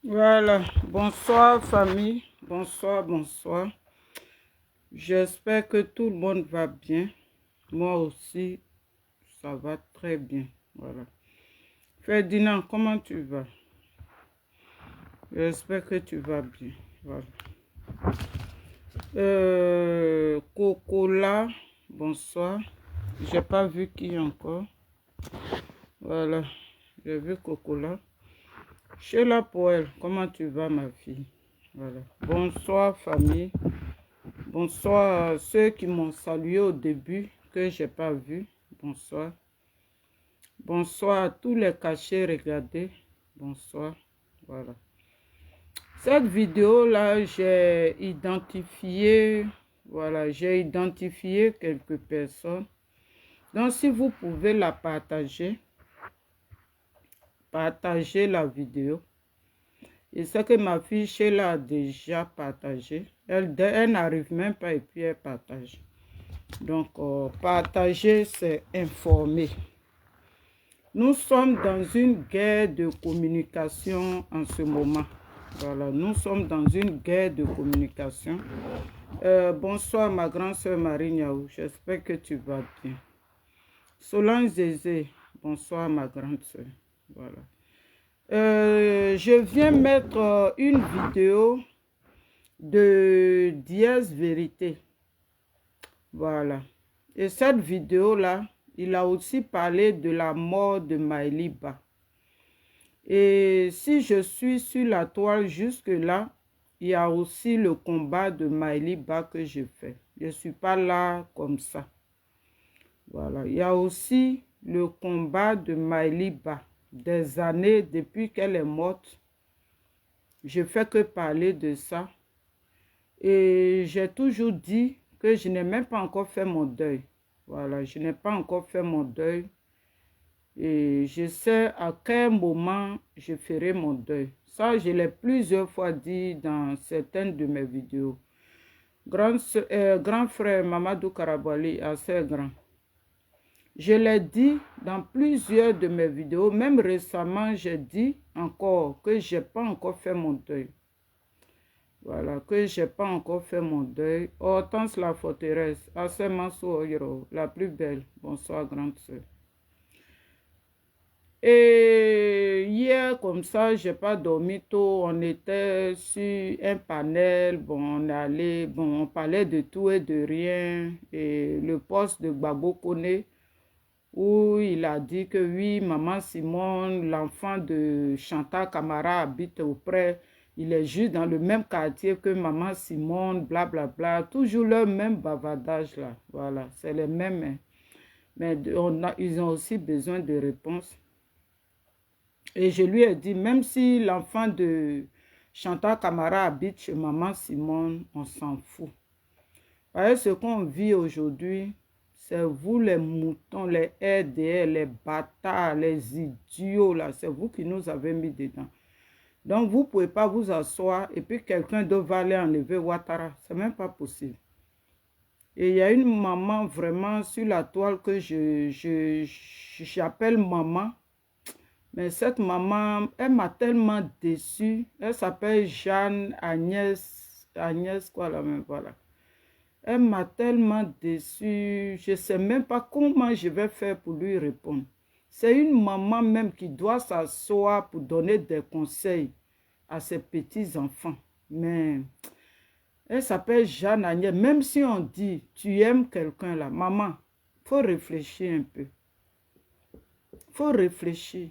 Voilà, bonsoir famille, bonsoir. J'espère que tout le monde va bien. Moi aussi, ça va très bien. Voilà. Ferdinand, comment tu vas? J'espère que tu vas bien. Voilà. Cocola, bonsoir. J'ai pas vu qui encore. Voilà, j'ai vu Cocola. Sheila Poel, comment tu vas ma fille? Voilà. Bonsoir famille. Bonsoir à ceux qui m'ont salué au début, que je n'ai pas vu. Bonsoir. Bonsoir à tous les cachés, regardez. Bonsoir. Voilà. Cette vidéo-là, j'ai identifié, voilà, j'ai identifié quelques personnes. Donc, si vous pouvez la partager, partagez la vidéo. Et ce que ma fille Sheila a déjà partagé. Elle n'arrive même pas et puis elle partage. Donc, partager, c'est informer. Nous sommes dans une guerre de communication en ce moment. Voilà, nous sommes dans une guerre de communication. Bonsoir ma grande soeur Marie Niaou, j'espère que tu vas bien. Solange Zézé, bonsoir ma grande soeur. Voilà. Je viens mettre une vidéo de Diaz Vérité. Voilà. Et cette vidéo-là, il a aussi parlé de la mort de Maëliba. Et si je suis sur la toile jusque-là, il y a aussi le combat de Maëliba que je fais. Je ne suis pas là comme ça. Voilà. Il y a aussi le combat de Maëliba. Des années depuis qu'elle est morte, je ne fais que parler de ça. Et j'ai toujours dit que je n'ai même pas encore fait mon deuil. Voilà, je n'ai pas encore fait mon deuil. Et je sais à quel moment je ferai mon deuil. Ça, je l'ai plusieurs fois dit dans certaines de mes vidéos. Grand frère Mamadou Karabali, assez grand. Je l'ai dit dans plusieurs de mes vidéos. Même récemment, j'ai dit encore que je n'ai pas encore fait mon deuil. Voilà, que je n'ai pas encore fait mon deuil. Hortense la forteresse, Asemasu Oyro, la plus belle. Bonsoir, grande soeur. Et hier, comme ça, je n'ai pas dormi tôt. On était sur un panel. Bon, on parlait de tout et de rien. Et le poste de Gbagbo Kone, où il a dit que oui, maman Simone, l'enfant de Chantal Camara habite auprès. Il est juste dans le même quartier que maman Simone, blablabla. Bla, bla. Toujours le même bavardage là. Voilà, c'est les mêmes. Hein. Mais ils ont aussi besoin de réponses. Et je lui ai dit, même si l'enfant de Chantal Camara habite chez maman Simone, on s'en fout. Voyez ce qu'on vit aujourd'hui, c'est vous les moutons, les RDR, les bâtards, les idiots là, c'est vous qui nous avez mis dedans. Donc, vous ne pouvez pas vous asseoir et puis quelqu'un d'autre va aller enlever Ouattara. Ce n'est même pas possible. Et il y a une maman vraiment sur la toile que j'appelle maman. Mais cette maman, elle m'a tellement déçue. Elle s'appelle Jeanne Agnès quoi là même, voilà. Elle m'a tellement déçue. Je ne sais même pas comment je vais faire pour lui répondre. C'est une maman même qui doit s'asseoir pour donner des conseils à ses petits-enfants. Mais Elle s'appelle Jeanne Agnès. Même si on dit, tu aimes quelqu'un là, maman, faut réfléchir un peu. Faut réfléchir.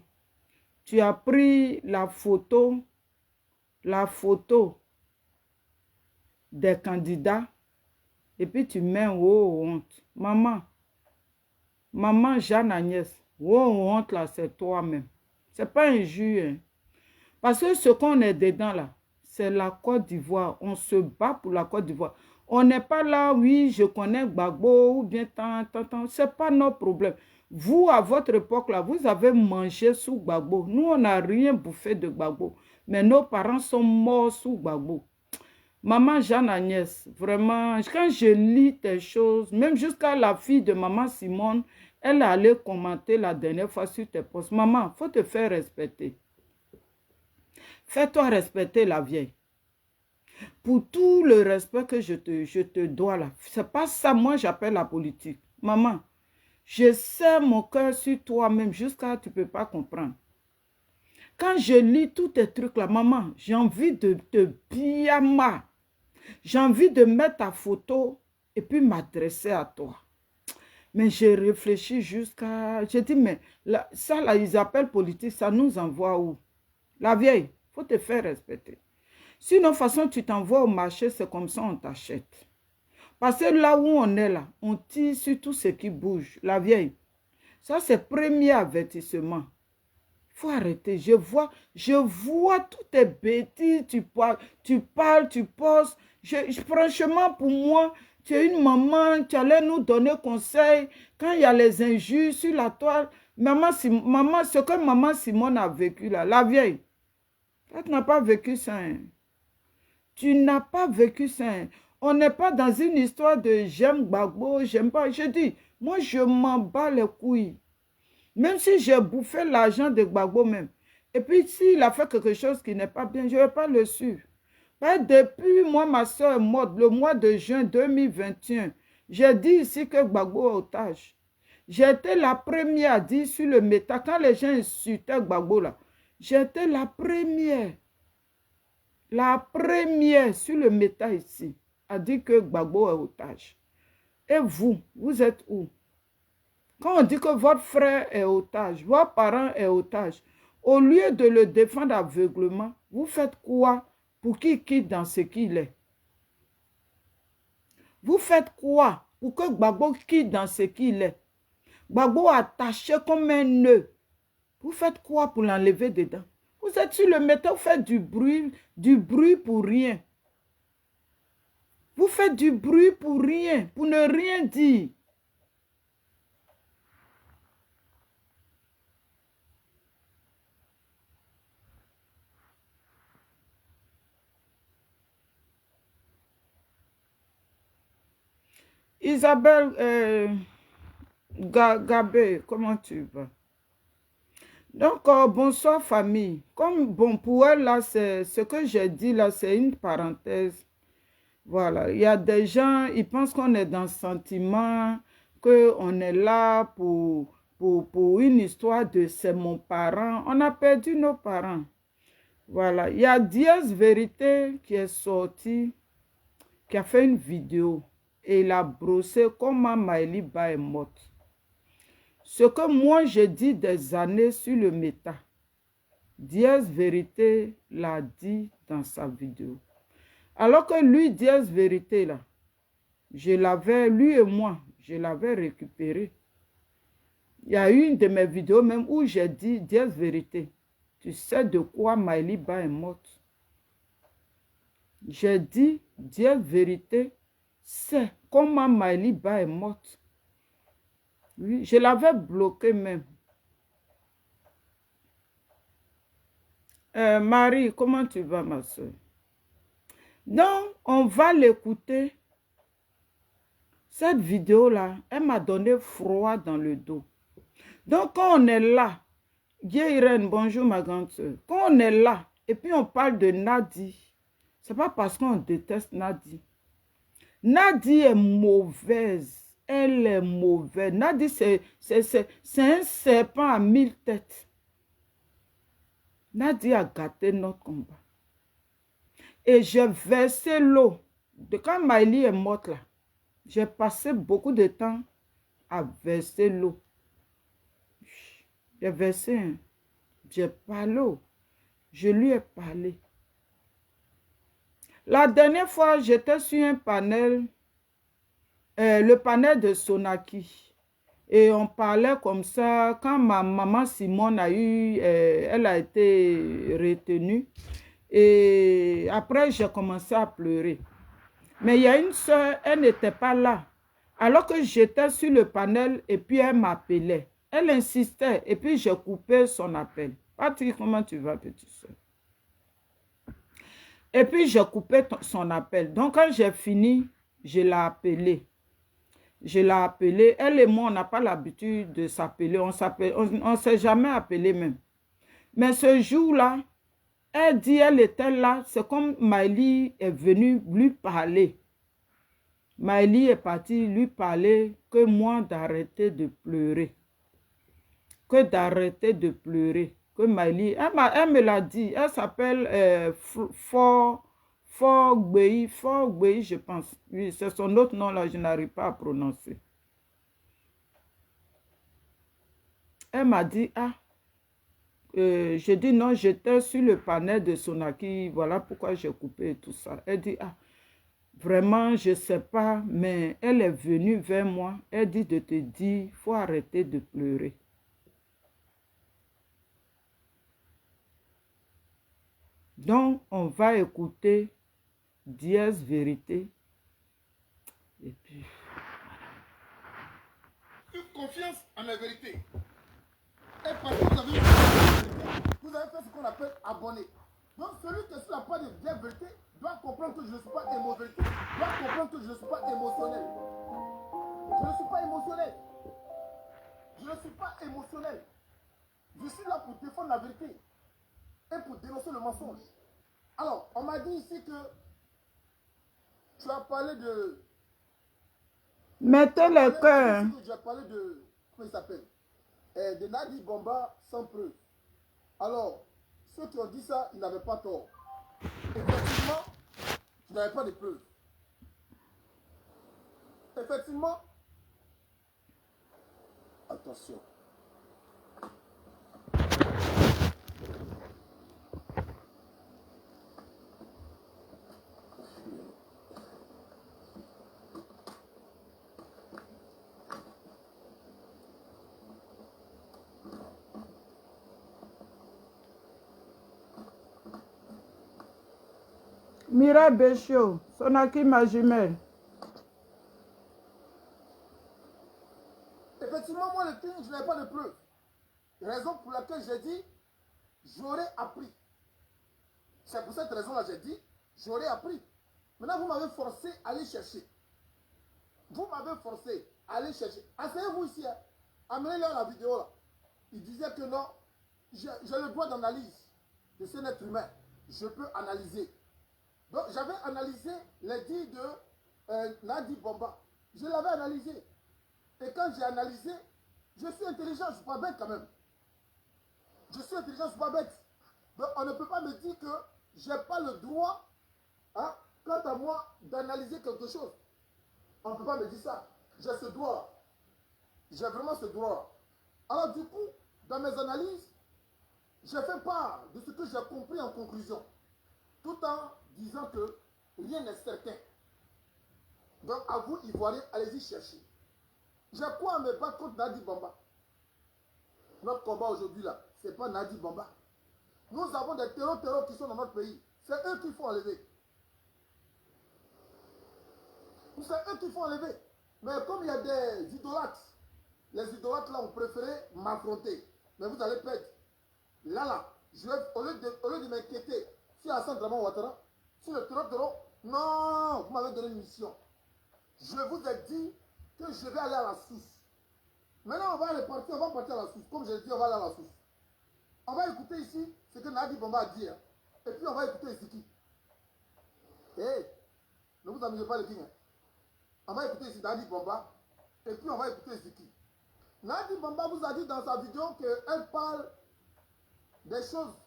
Tu as pris la photo des candidats et puis tu mets honte. Maman Jeanne Agnès, honte là, c'est toi-même. C'est pas injure. Hein. Parce que ce qu'on est dedans là, c'est la Côte d'Ivoire. On se bat pour la Côte d'Ivoire. On n'est pas là, oui, je connais Gbagbo ou bien tant. C'est pas notre problème. Vous, à votre époque là, vous avez mangé sous Gbagbo. Nous, on n'a rien bouffé de Gbagbo. Mais nos parents sont morts sous Gbagbo. Maman Jeanne Agnès, vraiment, quand je lis tes choses, même jusqu'à la fille de maman Simone, elle allait commenter la dernière fois sur tes posts. Maman, il faut te faire respecter. Fais-toi respecter la vieille. Pour tout le respect que je te dois là. C'est pas ça, moi j'appelle la politique. Maman, je sais mon cœur sur toi-même jusqu'à tu ne peux pas comprendre. Quand je lis tous tes trucs là, maman, j'ai envie de te biama. J'ai envie de mettre ta photo et puis m'adresser à toi. Mais j'ai réfléchi jusqu'à... J'ai dit, mais là, ça là, ils appellent politique, ça nous envoie où? La vieille, il faut te faire respecter. Sinon, de toute façon, tu t'envoies au marché, c'est comme ça on t'achète. Parce que là où on est là, on tire sur tout ce qui bouge. La vieille, ça c'est le premier avertissement. Il faut arrêter. Je vois toutes tes bêtises, tu parles, tu postes. Franchement, pour moi, tu es une maman, tu allais nous donner conseil. Quand il y a les injures sur la toile, ce que maman Simone a vécu là, la vieille, tu n'as pas vécu ça. Hein. Tu n'as pas vécu ça. Hein. On n'est pas dans une histoire de j'aime Gbagbo, j'aime pas. Je dis, moi je m'en bats les couilles. Même si j'ai bouffé l'argent de Gbagbo même. Et puis s'il a fait quelque chose qui n'est pas bien, je ne vais pas le suivre. Depuis moi, ma soeur est morte, le mois de juin 2021, j'ai dit ici que Gbagbo est otage. J'étais la première à dire sur le méta, quand les gens insultaient Gbagbo là, j'étais la première sur le méta ici, a dit que Gbagbo est otage. Et vous êtes où? Quand on dit que votre frère est otage, votre parent est otage, au lieu de le défendre aveuglement, vous faites quoi pour qu'il quitte dans ce qu'il est? Vous faites quoi pour que Gbagbo quitte dans ce qu'il est? Gbagbo attaché comme un nœud. Vous faites quoi pour l'enlever dedans? Vous êtes sur le métal, vous faites du bruit pour rien. Vous faites du bruit pour rien, pour ne rien dire. Isabelle Gabé, comment tu vas? Donc, bonsoir famille. Comme, bon, pour elle, là, ce que j'ai dit, là, c'est une parenthèse. Voilà, il y a des gens, ils pensent qu'on est dans le sentiment, qu'on est là pour une histoire de c'est mon parent. On a perdu nos parents. Voilà, il y a Diaz Vérité qui est sorti, qui a fait une vidéo et il a brossé comment Maëliba est morte. Ce que moi j'ai dit des années sur le méta, Diaz Vérité l'a dit dans sa vidéo. Alors que lui, Diaz Vérité, là, lui et moi, je l'avais récupéré. Il y a une de mes vidéos même où j'ai dit, Diaz Vérité, tu sais de quoi Maëliba est morte? J'ai dit, Diaz Vérité, c'est comment Maëliba est morte. Oui, je l'avais bloqué même. Marie, comment tu vas, ma soeur? Donc, on va l'écouter. Cette vidéo-là, elle m'a donné froid dans le dos. Donc, quand on est là, Irène, bonjour ma grande soeur. Quand on est là, et puis on parle de Nadi, c'est pas parce qu'on déteste Nadi. Nadi est mauvaise. Elle est mauvaise. Nadi, c'est un serpent à 1000 têtes. Nadi a gâté notre combat. Et j'ai versé l'eau Quand Maïli est morte là, j'ai passé beaucoup de temps à verser l'eau. J'ai versé, hein. J'ai parlé, je lui ai parlé. La dernière fois, j'étais sur un panel, le panel de Sonaki. Et on parlait comme ça, quand ma maman Simone a eu, elle a été retenue. Et après, j'ai commencé à pleurer. Mais il y a une soeur, elle n'était pas là. Alors que j'étais sur le panel et puis elle m'appelait. Elle insistait et puis j'ai coupé son appel. Patrick, comment tu vas, petite soeur? Et puis j'ai coupé son appel. Donc quand j'ai fini, je l'ai appelée. Je l'ai appelée. Elle et moi, on n'a pas l'habitude de s'appeler. On ne s'est jamais appelé même. Mais ce jour-là, elle dit, elle était là. C'est comme Maïli est venue lui parler. Maïli est partie lui parler que moi d'arrêter de pleurer. Que d'arrêter de pleurer. Que Maïli, elle me l'a dit. Elle s'appelle Fort Gbei, je pense. Oui, c'est son autre nom là, je n'arrive pas à prononcer. Elle m'a dit, j'ai dit non, j'étais sur le panel de Sonaki, voilà pourquoi j'ai coupé tout ça. Elle dit, vraiment, je ne sais pas, mais elle est venue vers moi. Elle dit de te dire, il faut arrêter de pleurer. Donc, on va écouter Diez Vérité. Et puis... Une confiance en la vérité. Et parce que vous avez fait ce qu'on appelle abonné. Donc, celui qui est sur la page de Diez Vérité doit comprendre que je ne suis pas émotionnel. Doit comprendre que je ne suis pas émotionnel. Je ne suis pas émotionnel. Je ne suis pas émotionnel. Je suis là pour défendre la vérité et pour dénoncer le mensonge. Alors, on m'a dit ici que tu as parlé de... Mettez le cœur. Tu as parlé de... Comment il s'appelle? De Nadi Bomba sans preuve. Alors, ceux qui ont dit ça, ils n'avaient pas tort. Effectivement, tu n'avais pas de preuves. Effectivement, attention. Mira Béchio, Sonaki ma jumelle. Effectivement, moi, le crime, je n'avais pas de preuves. Raison pour laquelle j'ai dit, j'aurais appris. C'est pour cette raison-là que j'ai dit, j'aurais appris. Maintenant, vous m'avez forcé à aller chercher. Vous m'avez forcé à aller chercher. Asseyez-vous ici. Hein. Amenez-leur la vidéo là. Il disait que non, j'ai le droit d'analyse de cet être humain. Je peux analyser. Donc, j'avais analysé les dits de Nadi Bomba. Je l'avais analysé. Et quand j'ai analysé, je suis intelligent, je ne suis pas bête quand même. Je suis intelligent, je ne suis pas bête. Donc, on ne peut pas me dire que je n'ai pas le droit, hein, quant à moi, d'analyser quelque chose. On ne peut pas me dire ça. J'ai ce droit-là. J'ai vraiment ce droit-là. Alors, du coup, dans mes analyses, j'ai fait part de ce que j'ai compris en conclusion. Tout en disant que rien n'est certain. Donc, à vous, Ivoiriens, allez-y chercher. J'ai quoi à me battre contre Nadi Bomba? Notre combat aujourd'hui, là, ce n'est pas Nadi Bomba. Nous avons des terreurs qui sont dans notre pays. C'est eux qu'il faut enlever. C'est eux qu'il faut enlever. Mais comme il y a des idolâtres, les idolâtres là ont préféré m'affronter. Mais vous allez perdre. Là, je vais, au lieu de m'inquiéter si Hassan Draman Ouattara, si le terror, non, vous m'avez donné une mission. Je vous ai dit que je vais aller à la source. Maintenant, on va partir à la source. Comme je l'ai dit, on va aller à la source. On va écouter ici ce que Nadi Bomba a dit. Hein. Et puis, on va écouter Ziki. Hey, ne vous amusez pas les filles. Hein. On va écouter ici Nadi Bomba. Et puis, on va écouter Ziki. Nadi Bomba vous a dit dans sa vidéo qu'elle parle des choses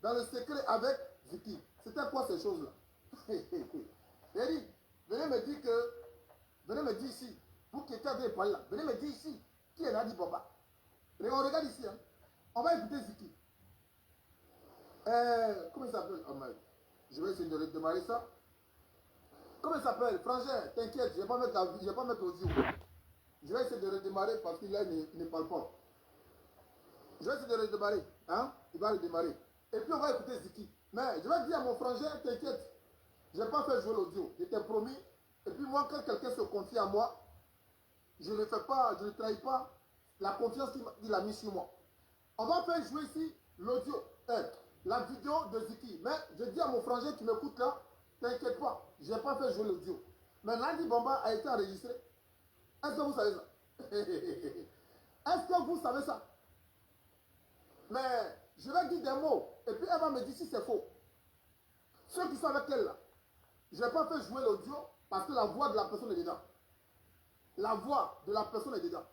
dans le secret avec Ziki. C'était quoi ces choses-là? Elle dit, venez me dire que, venez me dire ici, vous qui êtes des parler là, venez me dire ici, qui est Nadi Bamba. On regarde ici, hein. On va écouter Ziki. Comment il s'appelle? Oh, je vais essayer de redémarrer ça. Comment il s'appelle? Frangin, t'inquiète, je ne vais pas mettre l'audio. Je vais essayer de redémarrer parce qu'il ne parle pas. Je vais essayer de redémarrer. Hein? Il va redémarrer. Et puis on va écouter Ziki. Mais je vais dire à mon frangin, t'inquiète, je n'ai pas fait jouer l'audio. Je t'ai promis. Et puis moi, quand quelqu'un se confie à moi, je ne fais pas, je ne trahis pas la confiance qu'il a mis sur moi. On va faire jouer ici l'audio, la vidéo de Ziki. Mais je dis à mon frangin qui m'écoute là, t'inquiète pas, je n'ai pas fait jouer l'audio. Mais Nadi Bamba a été enregistré. Est-ce que vous savez ça? Est-ce que vous savez ça? Mais je vais dire des mots. Et puis elle va me dire si c'est faux. Ceux qui sont avec elle là, je n'ai pas fait jouer l'audio parce que la voix de la personne est dedans. La voix de la personne est dedans.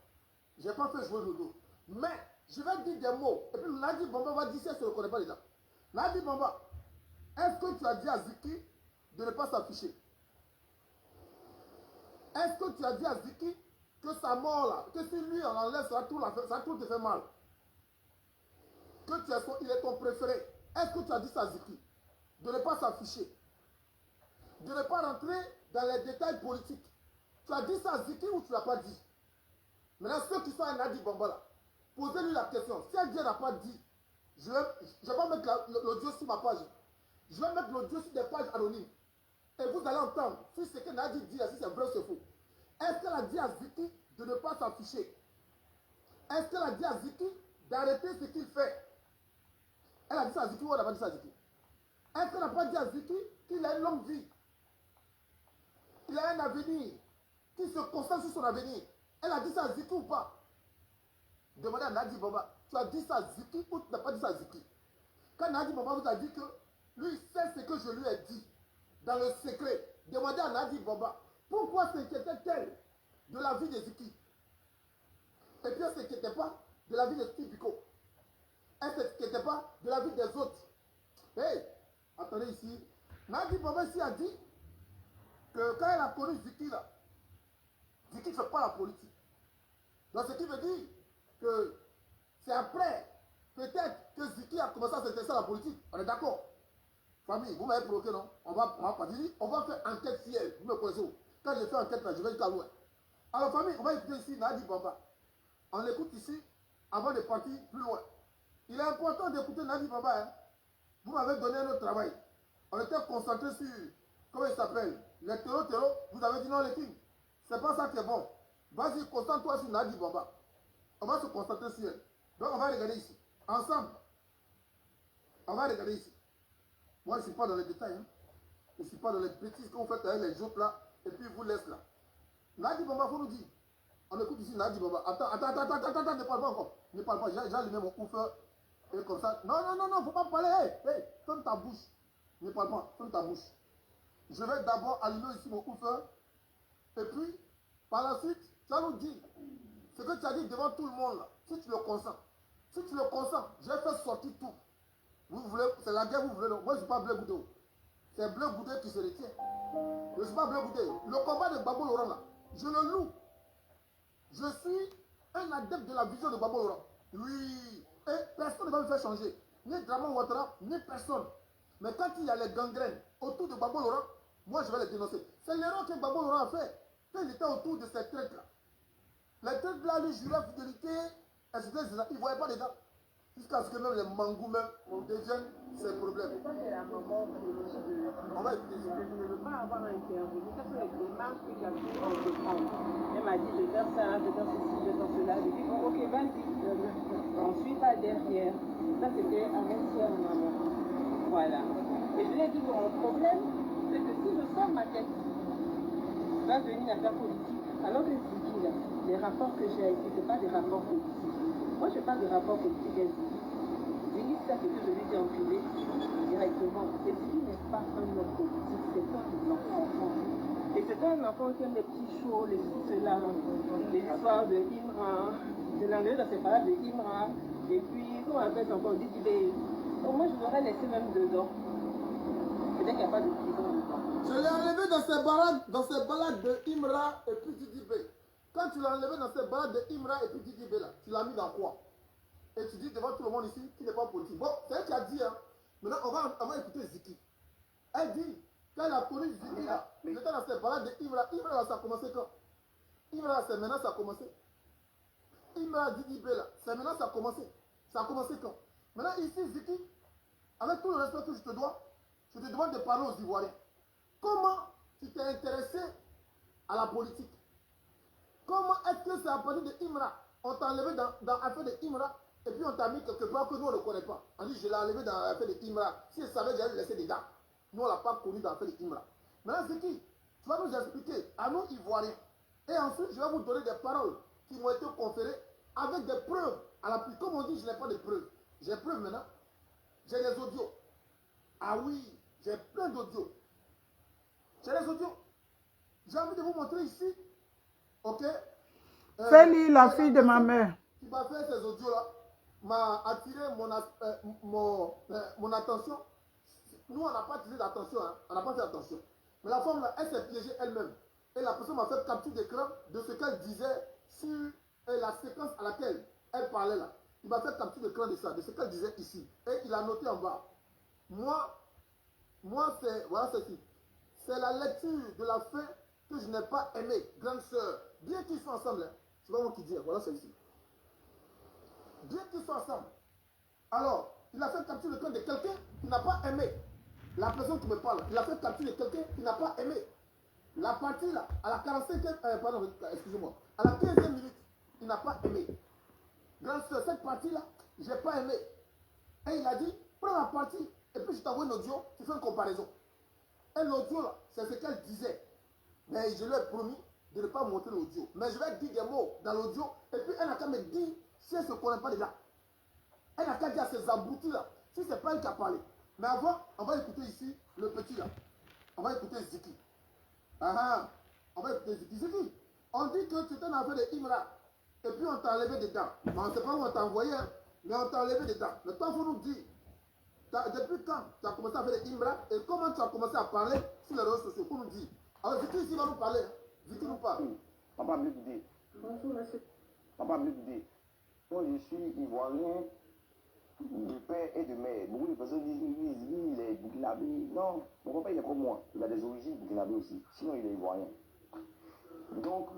Je n'ai pas fait jouer l'audio. Mais je vais dire des mots. Et puis Nadi Bamba va dire si elle ne se reconnaît pas dedans. Nadi Bamba, est-ce que tu as dit à Ziki de ne pas s'afficher? Est-ce que tu as dit à Ziki que sa mort là, que si lui on enlève, ça tout te fait mal? Que il est ton préféré. Est-ce que tu as dit ça à Ziki? De ne pas s'afficher. De ne pas rentrer dans les détails politiques. Tu as dit ça à Ziki ou tu ne l'as pas dit? Maintenant, ceux qui sont à Nadi Bamba là, posez-lui la question. Si elle n'a pas dit, je vais pas mettre l'audio sur ma page. Je vais mettre l'audio sur des pages anonymes. Et vous allez entendre si ce que Nadi dit, si c'est vrai ou c'est faux. Est-ce qu'elle a dit à Ziki de ne pas s'afficher? Est-ce qu'elle a dit à Ziki d'arrêter ce qu'il fait? Elle a dit ça à Ziki ou elle n'a pas dit ça à Ziki? Est-ce qu'elle n'a pas dit à Ziki qu'il a une longue vie? Il a un avenir, qu'il se concentre sur son avenir? Elle a dit ça à Ziki ou pas? Demandez à Nadi Bamba, tu as dit ça à Ziki ou tu n'as pas dit ça à Ziki? Quand Nadi Bamba vous a dit que lui il sait ce que je lui ai dit, dans le secret, demandez à Nadi Bamba, pourquoi s'inquiétait-elle de la vie de Ziki? Et puis elle ne s'inquiétait pas de la vie de Stibiko. Elle ne s'inquiétait pas de la vie des autres. Hey, attendez ici. Nadi Bamba ici a dit que quand elle a connu Ziki là, Ziki ne fait pas la politique. Donc ce qui veut dire que c'est après, peut-être que Ziki a commencé à s'intéresser à la politique. On est d'accord? Famille, vous m'avez provoqué, non? On va pas dire, on va faire enquête fière. Vous me connaissez où? Quand je fais enquête là, je vais jusqu'à loin. Alors famille, on va écouter ici Nadi Bamba. On l'écoute ici avant de partir plus loin. Il est important d'écouter Nadi Bamba. Hein? Vous m'avez donné un autre travail. On était concentré sur, comment il s'appelle? Les terreaux. Vous avez dit non, les filles. C'est pas ça qui est bon. Vas-y, concentre-toi sur Nadi Bamba. On va se concentrer sur elle. Donc on va regarder ici. Ensemble. On va regarder ici. Moi, je ne suis pas dans les détails. Hein. Je ne suis pas dans les bêtises que vous faites avec les autres là. Et puis vous laissez là. Nadi Bamba, il faut nous dire. On écoute ici Nadi Bamba. Attends, ne parle pas encore. Ne parle pas. J'ai allumé mon couvre. Et comme ça. Non, il ne faut pas parler. Hey, ferme ta bouche. Ne parle pas. Ferme ta bouche. Je vais d'abord allumer ici mon couvre. Et puis, par la suite, tu vas nous dire ce que tu as dit devant tout le monde là. Si tu le consens. Si tu le consens, je vais faire sortir tout. Vous voulez, c'est la guerre, vous voulez. Moi, je ne suis pas Bleu Goudé. C'est Bleu Goudé qui se retient. Je ne suis pas Bleu Goudé. Le combat de Gbagbo Laurent là, je le loue. Je suis un adepte de la vision de Gbagbo Laurent. Oui. Et personne ne va me faire changer. Ni Draman Ouattara, ni personne. Mais quand il y a les gangrènes autour de Gbagbo Laurent, moi je vais les dénoncer. C'est l'erreur que Gbagbo Laurent a fait. Quand il était autour de ces traites là. Les traites là lui juraient fidélité, etc. Il ne voyait pas dedans. Jusqu'à ce que même les mangous même, on devienne ces problèmes. Ça, c'est la maman de... On va écouter ça. Je ne veux pas avoir intervenu. Ça, c'est les démarches que j'ai pu entreprendre. Elle m'a dit de faire ça, de faire ceci, de faire cela. J'ai dit, bon, ok, vas-y. On ne suit pas derrière. Ça, c'était avant-hier, maman. Voilà. Et je lui ai dit que mon problème, c'est que si je sors ma tête, je vais venir à faire politique. Alors que je dis là, les rapports que j'ai ici, ce pas des rapports politiques. Moi, je parle de rapports politiques. Je dis ça, c'est que je lui dis en privé, directement. Et lui n'est pas un homme politique, c'est un enfant. Et c'est un enfant qui aime les petits shows, les petits cela, les histoires de Imra, de l'anglais dans ces paroles de Imra. Et puis, comment on appelle encore, on dit qu'il est. Au moins, je l'aurais laissé même dedans. Et Peut-être qu'il n'y a pas de prison dedans. Je l'ai enlevé dans ces balades de Imra et puis Didi B. Quand tu l'as enlevé dans ces balades de Imra et puis Didi B là, tu l'as mis dans quoi? Et tu dis devant tout le monde ici qu'il n'est pas politique. Bon, c'est elle qui a dit, hein. Maintenant, on va écouter Ziki. Elle dit, quand elle a connu Ziki là, il était dans ces balades de Imra. Imra là, ça a commencé quand? Imra, c'est maintenant ça a commencé. Imra Didi B là, c'est maintenant ça a commencé. Ça a commencé quand? Maintenant, ici, Ziki, avec tout le respect que je te dois, je te demande de parler aux Ivoiriens. Comment tu t'es intéressé à la politique? Comment est-ce que c'est à partir de Imra? On t'a enlevé dans l'affaire de Imra et puis on t'a mis quelque part que nous on ne connaît pas. On dit je l'ai enlevé dans l'affaire de Imra. Si je savais, j'allais le laisser dedans. Nous on ne l'a pas connu dans l'affaire de Imra. Maintenant c'est qui? Tu vas nous expliquer à nous Ivoiriens. Et ensuite je vais vous donner des paroles qui m'ont été conférées avec des preuves à l'appui. Comme on dit, je n'ai pas de preuves. J'ai preuves maintenant. J'ai des audios. Ah oui, j'ai plein d'audios. J'ai les audios. J'ai envie de vous montrer ici. Ok? Fais-lui la fille de ma mère. Qui m'a fait ces audios-là m'a attiré mon attention. Nous, on n'a pas attiré d'attention. Hein? On n'a pas fait attention. Mais la femme, là, elle s'est piégée elle-même. Et la personne m'a fait capture d'écran de ce qu'elle disait sur la séquence à laquelle elle parlait là. Il m'a fait capture d'écran de ça, de ce qu'elle disait ici. Et il a noté en bas. Moi c'est, voilà ceci. C'est la lecture de la fin que je n'ai pas aimée, grande sœur. Bien qu'ils soient ensemble, hein, c'est pas moi qui dis, voilà celle-ci. Bien qu'ils soient ensemble. Alors, il a fait capture d'écran de quelqu'un qui n'a pas aimé. La personne qui me parle, il a fait capture de quelqu'un qui n'a pas aimé. La partie là, à la 45e, pardon, excusez-moi, à la 15e minute, il n'a pas aimé. Grâce à cette partie-là, je n'ai pas aimé. Et il a dit, prends la partie, et puis je t'envoie une audio, tu fais une comparaison. Et l'audio là, c'est ce qu'elle disait. Mais je lui ai promis de ne pas montrer l'audio. Mais je vais dire des mots dans l'audio, et puis elle n'a qu'à me dire si elle ne se connaît pas déjà. Elle n'a qu'à dire à ces abrutis là, si ce n'est pas elle qui a parlé. Mais avant, on va écouter ici le petit là. On va écouter Ziki. On va écouter Ziki. Ziki, on dit que tu étais dans l'affaire de Imra. Et puis on t'a enlevé dedans. Mais on ne sait pas où on t'a envoyé, hein, mais on t'a enlevé dedans. Mais toi, il faut nous dire, depuis quand tu as commencé à faire des Imra et comment tu as commencé à parler sur les réseaux sociaux? Pour nous dire. Alors Ziki ici va nous parler. Hein. Ziki nous parle. Papa Blébdé. Bonjour, monsieur. Papa Blébdé. Moi, je suis ivoirien de père et de mère. Beaucoup de personnes disent oui, il est burkinabé. Non, mon papa, il est comme moi. Il a des origines burkinabé aussi. Sinon, il est ivoirien. Donc,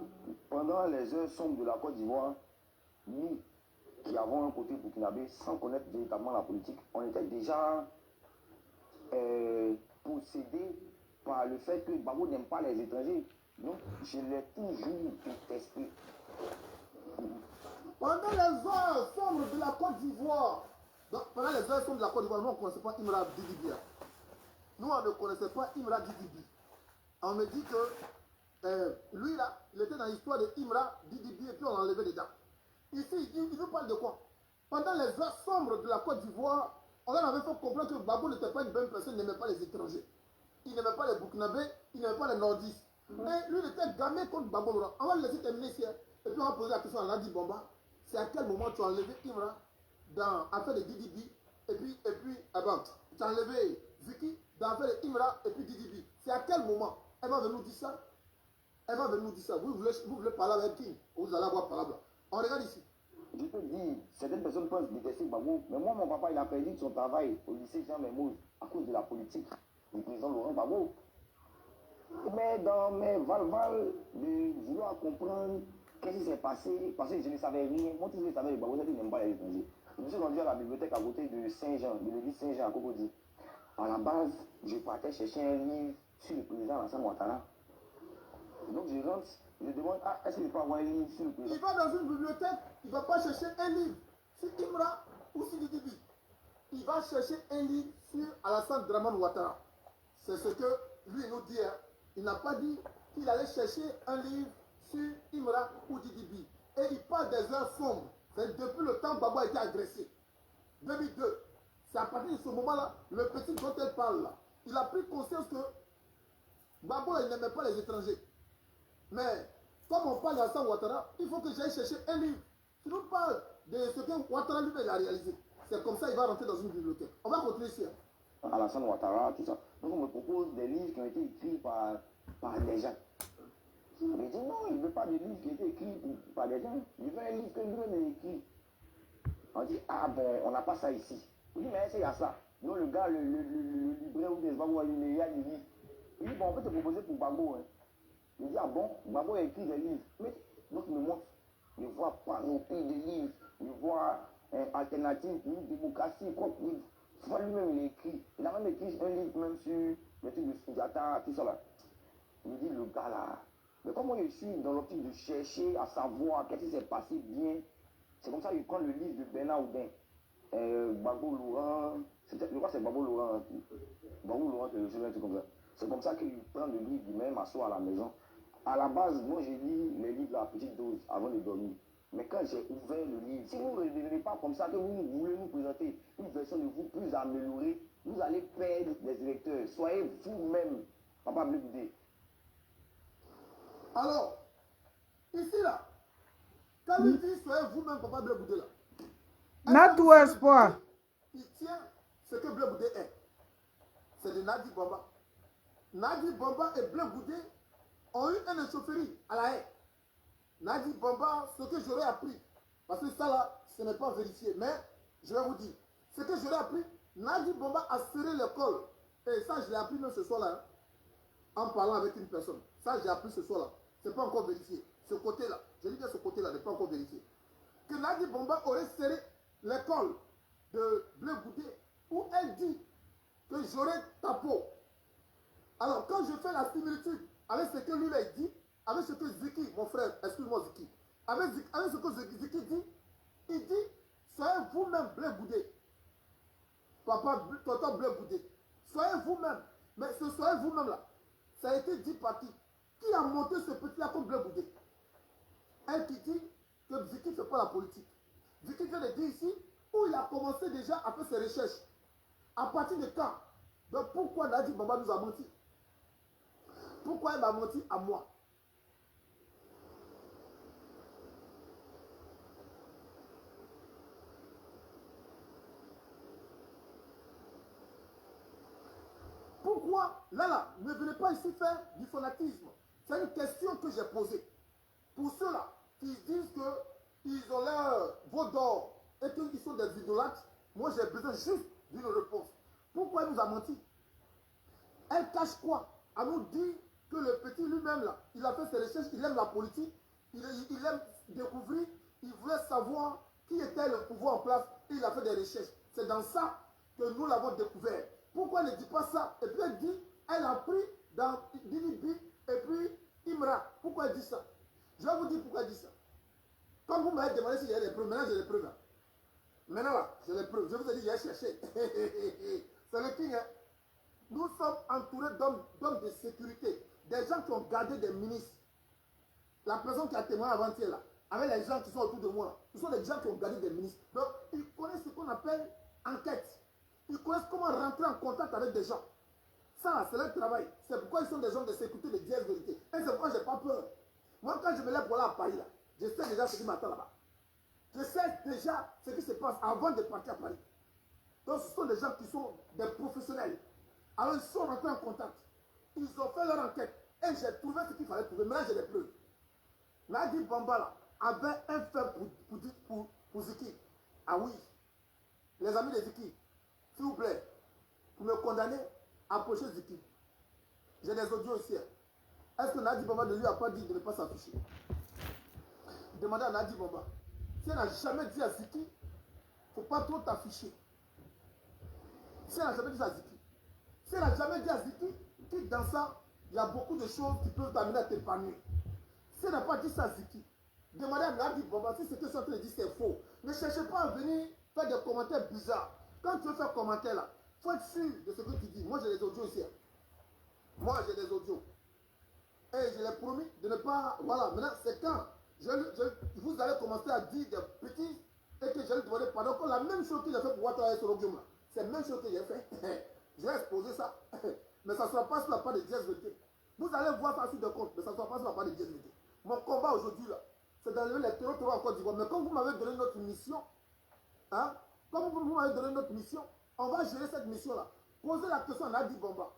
pendant les heures sombres de la Côte d'Ivoire, nous, qui avons un côté burkinabé, sans connaître véritablement la politique, on était déjà possédés par le fait que Gbagbo n'aime pas les étrangers. Donc, je l'ai toujours détesté. Pendant les heures sombres de la Côte d'Ivoire, pendant les heures sombres de la Côte d'Ivoire, nous, on ne connaissait pas Imra Didibi. Nous, on ne connaissait pas Imra Didibi. On me dit que lui, là, il était dans l'histoire de Imra Didibi et puis on l'a enlevé dedans. Ici, il nous parle de quoi? Pendant les heures sombres de la Côte d'Ivoire, on avait fait comprendre que Gbagbo n'était pas une bonne personne, il n'aimait pas les étrangers. Il n'aimait pas les Burkinabés, il n'aimait pas les Nordistes. Et lui, il était gamé contre Gbagbo. On va le laisser terminer ici. Et puis on va poser la question à Nadi Bomba. C'est à quel moment tu as enlevé Imra dans l'affaire de Didibi et puis tu as enlevé Ziki dans l'affaire de Imra et puis Didibi. C'est à quel moment? Elle va venir nous dire ça. Elle va venir nous dire ça. Vous voulez parler avec qui? Vous allez avoir parole. On regarde ici. Je peux dire, certaines personnes peuvent détester Gbagbo, mais moi, mon papa, il a perdu son travail au lycée Jean Mermoz à cause de la politique du président Laurent Gbagbo. Mais dans mes val-val de vouloir comprendre qu'est-ce qui s'est passé, parce que je ne savais rien. Moi, tout ce que je savais, Gbagbo, c'est qu'il n'aime pas les étrangers. Je me suis rendu à la bibliothèque à côté de Saint-Jean, de l'église Saint-Jean à Cocody. À la base, je partais chercher un livre sur le président Alassane Ouattara. Donc je rentre, je demande, est-ce que je peux avoir un livre sur le président? Il va dans une bibliothèque, il ne va pas chercher un livre sur Imra ou sur Didibi. Il va chercher un livre sur Alassane Dramane Ouattara. C'est ce que lui nous dit. Hein. Il n'a pas dit qu'il allait chercher un livre sur Imra ou Didibi. Et il parle des heures sombres. C'est depuis le temps où Gbagbo a été agressé. 2002. C'est à partir de ce moment-là, le petit dont elle parle là, il a pris conscience que Gbagbo il n'aimait pas les étrangers. Mais comme on parle d'Alassane Ouattara, il faut que j'aille chercher un livre qui nous parle de ce que Ouattara lui-même a réalisé. C'est comme ça qu'il va rentrer dans une bibliothèque. On va continuer ici. Alassane Ouattara, tout ça. Donc on me propose des livres qui ont été écrits par des gens. Je me dis non, il ne veut pas de livres qui ont été écrits par des gens. Il veut un livre que lui-même a écrit. On dit, ah bon, on n'a pas ça ici. On dit, mais c'est à ça. Non, le gars, le libraire ou des Bagbo, il y a des livres. Il dit, bon, on peut te proposer pour Bagbo. Hein. Il dit, ah bon, Bagbo a écrit des livres. Mais, donc il me montre, il voit panoplie de livres, il voit alternative pour une démocratie, propre livre. Soit lui-même, il écrit. Il a même écrit un livre même sur le truc de Sundiata, tout ça là. Il me dit, le gars là, mais comment je suis dans l'optique de chercher à savoir qu'est-ce qui s'est passé bien. C'est comme ça qu'il prend le livre de Bernard Houdin, Bagbo Laurent, je crois que c'est Bagbo Laurent, un truc comme ça. C'est comme ça qu'il prend le livre lui-même, m'assoit à la maison. À la base, moi j'ai lu les livres à petite dose avant de dormir. Mais quand j'ai ouvert le livre, si vous ne revenez pas comme ça, que vous voulez nous présenter une version de vous plus améliorée, vous allez perdre des électeurs. Soyez vous-même, Papa Blé Goudé. Alors, ici là, quand il dit soyez vous-même Papa Blé Goudé là, n'a tout espoir. Il tient ce que Blé Goudé est. C'est de Nadi Bamba. Nadi Bamba et Blé Goudé ont eu une chaufferie à la haie. Nadi Bamba, ce que j'aurais appris, parce que ça là, ce n'est pas vérifié, mais je vais vous dire, ce que j'aurais appris, Nadi Bamba a serré l'école, et ça je l'ai appris même ce soir-là, hein, en parlant avec une personne. Ça j'ai appris ce soir-là, ce n'est pas encore vérifié. Ce côté-là, je dis bien ce côté-là n'est pas encore vérifié. Que Nadi Bamba aurait serré l'école de Blé Goudé, où elle dit que j'aurais ta peau. Alors quand je fais la similitude avec ce que lui a dit, avec ce que Ziki, mon frère, excuse-moi Ziki, avec ce que Ziki dit, il dit, soyez vous-même Blé Goudé. Papa, tonton Blé Goudé. Soyez vous-même. Mais ce soyez vous-même là, ça a été dit par qui? Qui a monté ce petit-là comme Blé Goudé? Elle qui dit que Ziki ne fait pas la politique. Ziki vient de dire ici, où il a commencé déjà à faire ses recherches. À partir de quand? Donc pourquoi Nadi Bamba nous a menti? Pourquoi il m'a menti à moi? Pourquoi, là, ne venez pas ici faire du fanatisme. C'est une question que j'ai posée. Pour ceux-là qui disent qu'ils ont leur veau d'or et qu'ils sont des idolâtres, moi j'ai besoin juste d'une réponse. Pourquoi il nous a menti? Elle cache quoi? Elle nous dit que le petit lui-même, là, il a fait ses recherches, il aime la politique, il aime découvrir, il voulait savoir qui était le pouvoir en place et il a fait des recherches. C'est dans ça que nous l'avons découvert. Pourquoi elle ne dit pas ça? Et puis elle dit, elle a pris dans Dinibi et puis Imra. Pourquoi elle dit ça? Je vais vous dire pourquoi elle dit ça. Comme vous m'avez demandé s'il y a des preuves, maintenant j'ai les preuves là. Maintenant là, j'ai les preuves. Je vous ai dit, j'ai cherché. C'est le king, hein. Nous sommes entourés d'hommes de sécurité. Des gens qui ont gardé des ministres. La personne qui a témoigné avant-hier là, avec les gens qui sont autour de moi, ce sont des gens qui ont gardé des ministres. Donc, ils connaissent ce qu'on appelle enquête. Ils connaissent comment rentrer en contact avec des gens. Ça, c'est leur travail. C'est pourquoi ils sont des gens de sécurité de Dieu vérité. Et c'est pourquoi je n'ai pas peur. Moi, quand je me lève pour aller à Paris, là, je sais déjà ce qui m'attend là-bas. Je sais déjà ce qui se passe avant de partir à Paris. Donc, ce sont des gens qui sont des professionnels. Alors, ils sont rentrés en contact. Ils ont fait leur enquête. Et j'ai trouvé ce qu'il fallait trouver. Maintenant, j'ai les preuves. Nadi Bamba là, avait un fait pour Ziki. Ah oui. Les amis de Ziki, s'il vous plaît, pour me condamner, approchez Ziki. J'ai des audios ici. Est-ce que Nadi Bamba ne lui a pas dit de ne pas s'afficher? Demandez à Nadi Bamba. Si elle n'a jamais dit à Ziki, il ne faut pas trop t'afficher. Si elle n'a jamais dit à Ziki. Si elle n'a jamais dit à Ziki, que dans ça, il y a beaucoup de choses qui peuvent t'amener à t'épanouir. Si elle n'a pas dit ça à Ziki, demandez à Nadi Bamba si ce que c'est en train de dire c'est faux. Ne cherchez pas à venir faire des commentaires bizarres. Quand tu veux faire commentaire là, il faut être sûr de ce que tu dis. Moi j'ai des audios ici. Moi j'ai des audios. Et je l'ai promis de ne pas... Voilà, maintenant c'est quand vous allez commencer à dire des petits et que je vais demander pardon. Comme la même chose qu'il a fait pour Ouattara sur l'obium là. C'est la même chose que j'ai fait. Je vais exposer ça. Mais ça ne sera pas sur la part de Dieu vérité. Vous allez voir ça sur des comptes, mais ça ne sera pas sur la part de Dieu vérité. Mon combat aujourd'hui là, c'est d'enlever les terroristes en Côte d'Ivoire. Mais comme vous m'avez donné notre mission, hein, comme vous m'avez donné notre mission, on va gérer cette mission là. Posez la question à Nadi Bomba.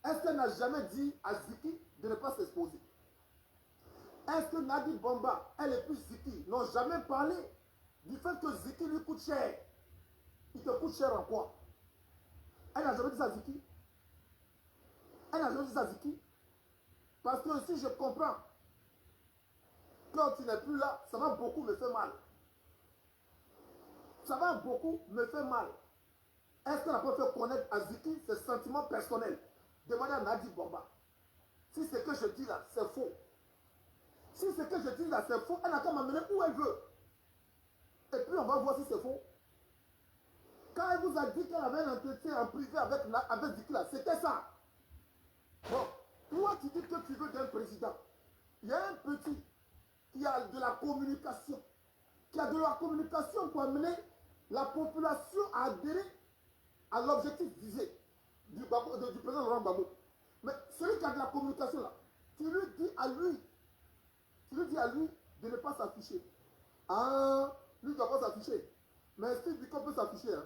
Est-ce qu'elle n'a jamais dit à Ziki de ne pas s'exposer? Est-ce que Nadi Bomba, elle et puis Ziki n'ont jamais parlé du fait que Ziki lui coûte cher? Il te coûte cher en quoi? Elle n'a jamais dit ça à Ziki. Elle n'a jamais dit ça à Ziki. Parce que si je comprends, quand tu n'es plus là, ça va beaucoup me faire mal. Ça va beaucoup me faire mal. Est-ce qu'elle n'a pas fait connaître à Ziki ses sentiments personnels? Demandez à Nadi Bomba. Si ce que je dis là, c'est faux. Si ce que je dis là, c'est faux, elle n'a qu'à m'amener où elle veut. Et puis on va voir si c'est faux. Quand elle vous a dit qu'elle avait un entretien en privé avec Ziki là, c'était ça. Bon, toi tu dis que tu veux d'un président. Il y a un petit qui a de la communication. Qui a de la communication pour amener la population à adhérer à l'objectif visé du président Laurent Gbagbo. Mais celui qui a de la communication là, tu lui dis à lui de ne pas s'afficher. Ah, lui ne doit pas s'afficher. Mais Steve Biko peut s'afficher. Hein?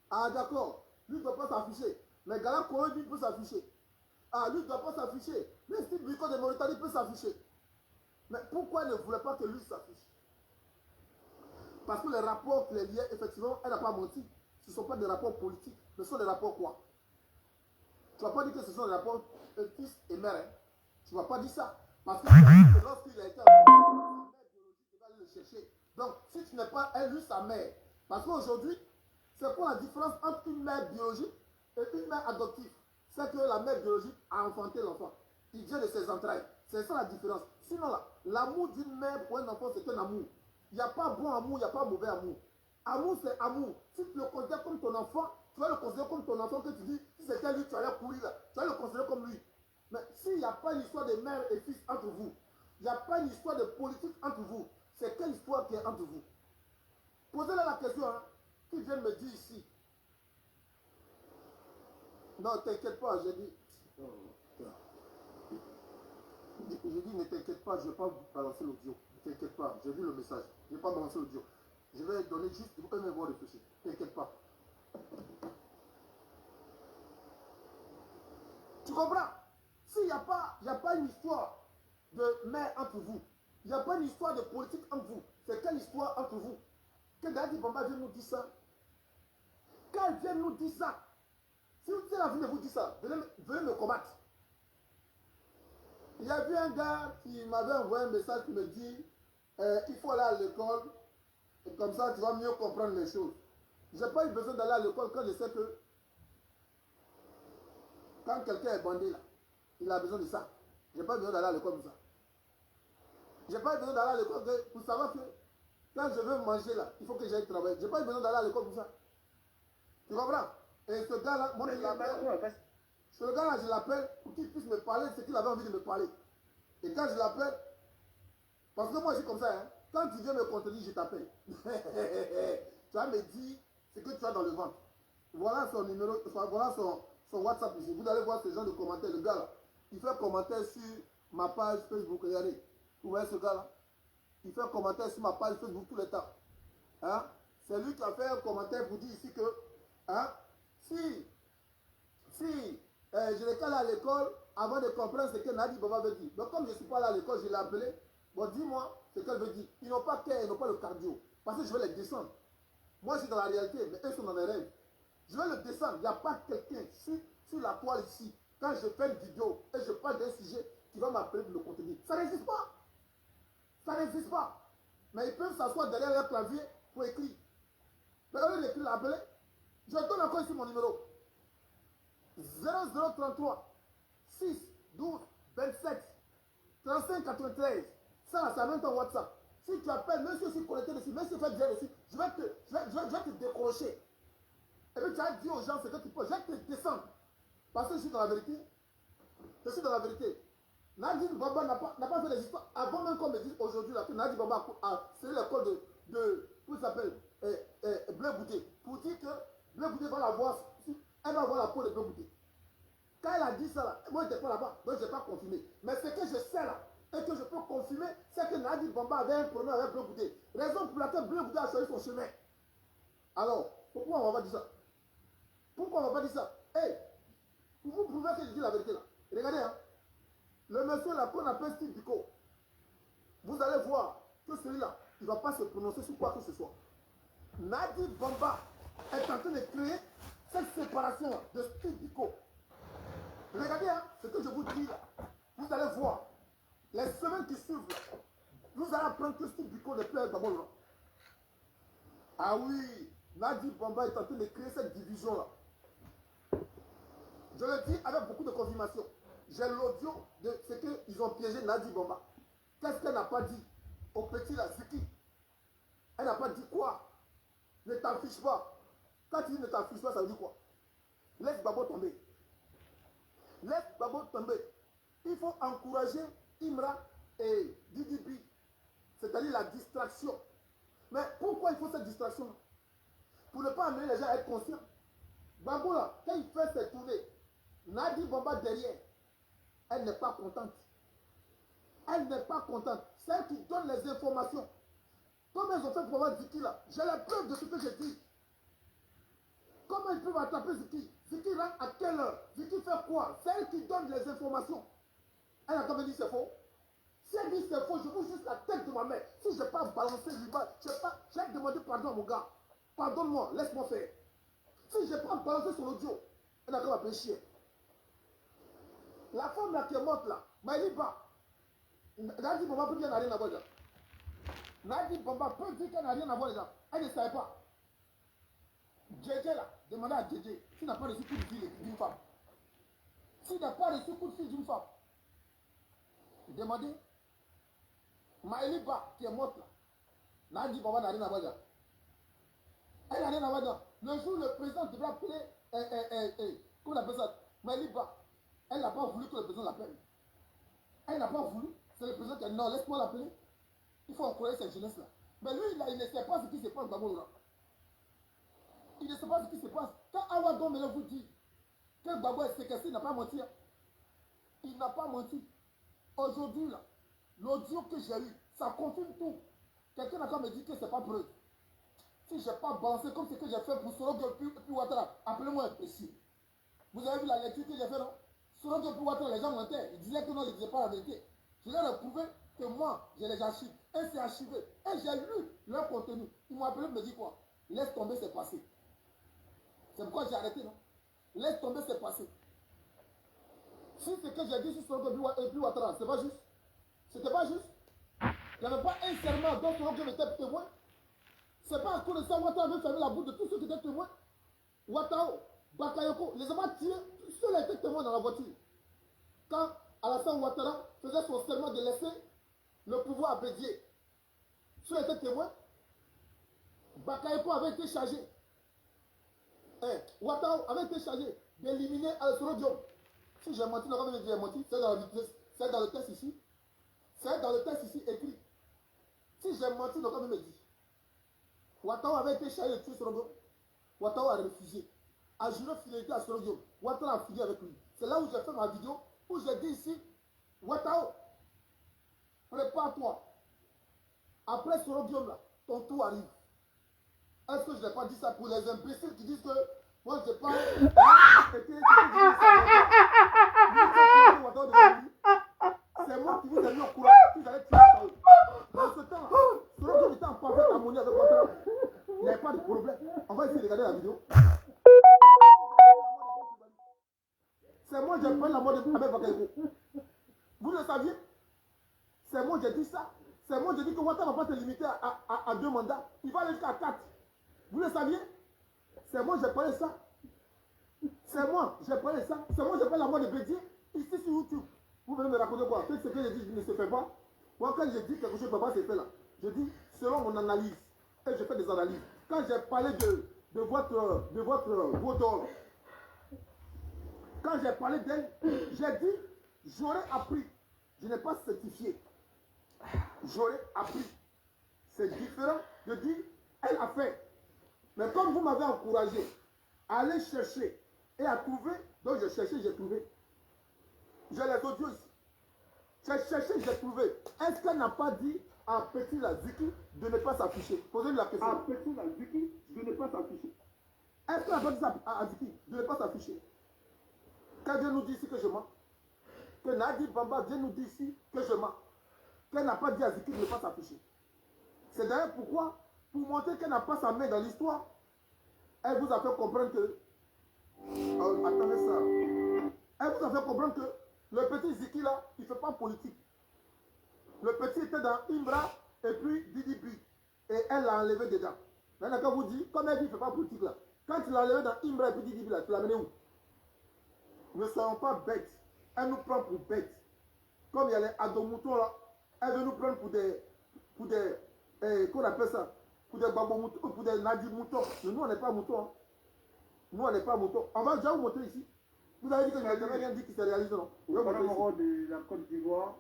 Ah d'accord, lui ne doit pas s'afficher. Mais Gala Kourobi peut s'afficher. Ah, lui ne doit pas s'afficher. Mais Steve Biko de Mauritanie peut s'afficher. Mais pourquoi elle ne voulait pas que lui s'affiche? Parce que les rapports qui les liaient, effectivement, elle n'a pas menti. Ce ne sont pas des rapports politiques, mais ce sont des rapports quoi? Tu ne vas pas dire que ce sont des rapports fils et mère. Hein? Tu ne vas pas dire ça. Parce que lorsqu'il a été sa mère biologique, il va aller le chercher. Donc, si tu n'es pas élu sa mère, parce qu'aujourd'hui, c'est quoi la différence entre une mère biologique et une mère adoptive? C'est que la mère biologique a enfanté l'enfant. Il vient de ses entrailles. C'est ça la différence. Sinon, l'amour d'une mère pour un enfant, c'est un amour. Il n'y a pas bon amour, il n'y a pas mauvais amour. Amour, c'est amour. Si tu le considères comme ton enfant, tu vas le considérer comme ton enfant que tu dis, si c'était lui, tu allais courir là. Tu vas le considérer comme lui. Mais s'il n'y a pas une histoire de mère et fils entre vous, il n'y a pas une histoire de politique entre vous, c'est quelle histoire qui est entre vous? Posez-leur la question, hein, qui vient me dire ici. Non, t'inquiète pas, j'ai dit. J'ai dit, ne t'inquiète pas, je ne vais pas balancer l'audio. Ne t'inquiète pas, j'ai vu le message. Je ne vais pas balancer l'audio. Je vais donner juste, il faut quand même voir réfléchir. Ne t'inquiète pas. Tu comprends? S'il n'y a pas une histoire de mère entre vous, il n'y a pas une histoire de politique entre vous, c'est quelle histoire entre vous? Que Nadi Bomba vient nous dire ça? Quand elle vient nous dire ça, si vous êtes envie de vous dire ça, venez me combattre. Il y a eu un gars qui m'avait envoyé un message qui me dit il faut aller à l'école, et comme ça tu vas mieux comprendre les choses. Je n'ai pas eu besoin d'aller à l'école quand je sais que quand quelqu'un est bandé là, il a besoin de ça. Je n'ai pas besoin d'aller à l'école pour ça. Je n'ai pas besoin d'aller à l'école pour savoir que quand je veux manger là, il faut que j'aille travailler. Je n'ai pas besoin d'aller à l'école pour ça. Tu comprends? Et ce gars-là, moi je l'appelle. Ce gars-là, je l'appelle pour qu'il puisse me parler de ce qu'il avait envie de me parler. Et quand je l'appelle, parce que moi je suis comme ça, hein, quand tu viens me contredire, je t'appelle. Tu vas me dire ce que tu as dans le ventre. Voilà son numéro, voilà son WhatsApp ici. Vous allez voir ce genre de commentaires. Le gars là, il fait commentaire sur ma page Facebook. Regardez, vous voyez ce gars là? Il fait commentaire sur ma page Facebook tout le temps. Hein? C'est lui qui a fait un commentaire pour dire ici que hein, si je l'ai calé à l'école avant de comprendre ce que Nadi Bomba veut dire. Donc comme je ne suis pas là à l'école, je l'ai appelé. Bon, dis-moi ce qu'elle veut dire. Ils n'ont pas cœur, ils n'ont pas le cardio. Parce que je vais les descendre. Moi, je suis dans la réalité, mais eux sont dans les rêves. Je vais le descendre. Il n'y a pas quelqu'un sur la toile ici. Quand je fais une vidéo et je parle d'un sujet qui va m'appeler pour le contredire. Ça n'existe pas. Ça n'existe pas. Mais ils peuvent s'asseoir derrière leur clavier pour écrire. Mais au lieu d'écrire, l'appeler, je donne encore ici mon numéro. 0033 6 12 27 35 93. Ça, c'est même ton WhatsApp. Si tu appelles, même si je suis connecté dessus, même si tu fais bien dessus, je vais te décrocher. Et puis tu as dit aux gens ce que tu peux. Je vais te descendre. Parce que je suis dans la vérité. Je suis dans la vérité. Nadi Bomba n'a pas fait les histoires. Avant même qu'on me dise aujourd'hui que Nadi Bomba a scellé l'école comment ça s'appelle, Bleu Bouté. Pour dire que Bleu Bouté va la voir. Elle va avoir la peau de Bleu Bouté. Quand elle a dit ça là, moi je n'étais pas là-bas, donc je n'ai pas confirmé. Mais ce que je sais là, et que je peux confirmer, c'est que Nadi Bomba avait un problème avec Bleu Bouté. Raison pour laquelle Bleu Bouté a choisi son chemin. Alors, pourquoi on va pas dire ça? Pourquoi on va pas dire ça? Hey, pour vous prouver que je dis la vérité là. Regardez, hein. Le monsieur là qu'on appelle Steve Biko, vous allez voir que celui-là, il ne va pas se prononcer sur quoi que ce soit. Nadi Bamba est en train de créer cette séparation de Steve Biko. Regardez, hein, ce que je vous dis là. Vous allez voir, les semaines qui suivent, là, vous allez apprendre que Steve Biko n'est plus avec Babo Laurent. Ah oui, Nadi Bamba est en train de créer cette division-là. Je le dis avec beaucoup de confirmation. J'ai l'audio de ce qu'ils ont piégé Nadi Bamba. Qu'est-ce qu'elle n'a pas dit au petit là, Ziki? Elle n'a pas dit quoi? Ne t'en fiche pas. Quand tu dis ne t'en fiche pas, ça veut dire quoi? Laisse Babo tomber. Laisse Babo tomber. Il faut encourager Imra et Didi, c'est-à-dire la distraction. Mais pourquoi il faut cette distraction? Pour ne pas amener les gens à être conscients. Babo là, quand il fait ses tournées, Nadi Bamba derrière, elle n'est pas contente. Elle n'est pas contente. C'est elle qui donne les informations. Comment ils ont fait pour avoir Ziki là? J'ai la preuve de ce que j'ai dit. Comment ils peuvent attraper Ziki? Ziki rentre à quelle heure? Ziki fait quoi? C'est elle qui donne les informations. Elle a quand même dit c'est faux. Si elle dit c'est faux, je vous juste la tête de ma mère. Si je n'ai pas balancé l'IBA, j'ai demandé pardon à mon gars. Pardonne-moi, laisse-moi faire. Si je n'ai pas balancé son audio, elle a quand même appelé chien. La femme là qui est morte là, Maïliba, Nadi Bamba peut dire qu'elle n'a rien à voir là. Nadi Bamba peut dire qu'elle n'a rien à voir là. Elle ne savait pas. Djedje là, demandez à Djedje s'il n'a pas reçu coup de fil d'une femme. S'il n'a pas reçu coup de fil d'une femme, demandez. Maïliba qui est morte là, Nadi Bamba n'a rien à voir là. Elle n'a rien à voir là. Le jour où le président devra appeler, comment on appelle ça, Maïliba, elle n'a pas voulu que le président l'appelle. Elle n'a pas voulu. C'est le président qui a dit non, laisse-moi l'appeler. Il faut encourager cette jeunesse-là. Mais lui, il ne sait pas ce qui se passe dans Babo. Il ne sait pas ce qui se passe. Quand Awa Domele vous dit que Babo est séquestré, il n'a pas menti. Il n'a pas menti. Aujourd'hui, là, l'audio que j'ai eu, ça confirme tout. Quelqu'un a quand même dit que ce n'est pas preuve. Si je n'ai pas balancé comme ce que j'ai fait pour Sorogo puis Ouattara, appelez-moi imbécile. Vous avez vu la lecture que j'ai faite, non? Sorogo puis Ouattara, les gens mentaient. Ils disaient que non, ils ne disaient pas la vérité. Je leur ai prouvé que moi, j'ai les archives. Et c'est archivé. Et j'ai lu leur contenu. Ils m'ont appelé et me dit quoi? Laisse tomber, c'est passé. C'est pourquoi j'ai arrêté, non? Laisse tomber, c'est passé. Si ce que j'ai dit sur Sorogo et puis Ouattara, c'est pas juste. C'était pas juste. Il n'y avait pas un serment dont Sorogo était témoin. C'est pas à cause de ça, Ouattara avait fermé la bouche de tous ceux qui étaient témoins. Ouattao, Bakayoko, les a tirés, ceux qui étaient témoins dans la voiture. Quand Alassane Ouattara faisait son serment de laisser le pouvoir à Bédié, ceux qui étaient témoins, Bakayoko avait été chargé. Ouattao avait été chargé d'éliminer Alessandro Diop. Si j'ai menti, non, j'ai menti, c'est dans le texte ici. C'est dans le texte ici écrit. Si j'ai menti, non, me dit. Ouattao avait été chargé de tuer Sorogo. Ouattao a refusé. A juré fidélité à Sorogo. Ouattao a fini avec lui. C'est là où j'ai fait ma vidéo, où j'ai dit ici, Ouattao, prépare-toi. Après Sorogo, là, ton tour arrive. Est-ce que je n'ai pas dit ça pour les imbéciles qui disent que moi je parle. C'est moi qui vous ai mis au courant. Vous allez tuer Ouattao. Dans ce temps, Sorogo était en parfaite harmonie avec Ouattao. Il n'y avait pas de problème. On va essayer de regarder la vidéo. C'est moi qui ai pris la mort de Abel Bakayoko. Vous le saviez? C'est moi qui ai dit ça. C'est moi qui ai dit que Ouattara ne va pas te limiter à 2 mandats. Il va aller jusqu'à 4. Vous le saviez? C'est moi qui ai parlé ça. C'est moi qui ai parlé ça. C'est moi qui ai parlé la mort de Bédié ici sur YouTube. Vous venez me raconter quoi? Tout ce que j'ai dit ne se fait pas. Moi, quand j'ai dit quelque chose ne peut pas se faire là, je dis selon mon analyse. Et je fais des analyses. Quand j'ai parlé de votre Vaudor, quand j'ai parlé d'elle, j'ai dit, j'aurais appris. Je n'ai pas certifié. J'aurais appris. C'est différent de dire, elle a fait. Mais comme vous m'avez encouragé à aller chercher et à trouver, donc j'ai cherché, j'ai trouvé. J'ai les audios ici. J'ai cherché, j'ai trouvé. Est-ce qu'elle n'a pas dit à Petit Laziki de ne pas s'afficher? Posez-lui la question. À Petit Laziki de ne pas s'afficher. Est-ce qu'elle n'a pas dit ça à Ziki de ne pas s'afficher? Qu'elle vient nous dire ici que je mens. Que Nadi Bamba vient nous dire ici que je mens. Qu'elle n'a pas dit à Ziki de ne pas s'afficher. C'est d'ailleurs pourquoi, pour montrer qu'elle n'a pas sa main dans l'histoire, elle vous a fait comprendre que... attendez ça. Elle vous a fait comprendre que le petit Ziki là, il ne fait pas politique. Le petit était dans Imbra et puis Didi Bi. Et elle l'a enlevé dedans. Maintenant, quand vous dites, comme elle dit, il ne fait pas politique là. Quand tu l'as enlevé dans Imbra et puis Didi Bi là, tu l'as mené où? Ne soyons pas bêtes. Elle nous prend pour bêtes. Comme il y a les adomoutons là, elle veut nous prendre pour des qu'on appelle ça, pour des babomoutons, pour des nadi-moutons. Mais nous, on n'est pas moutons. Hein. Nous, on n'est pas moutons. On va déjà vous montrer ici. Vous avez dit que je n'avais rien dit qui s'est réalisé, non? Voilà mon rôle de la Côte d'Ivoire.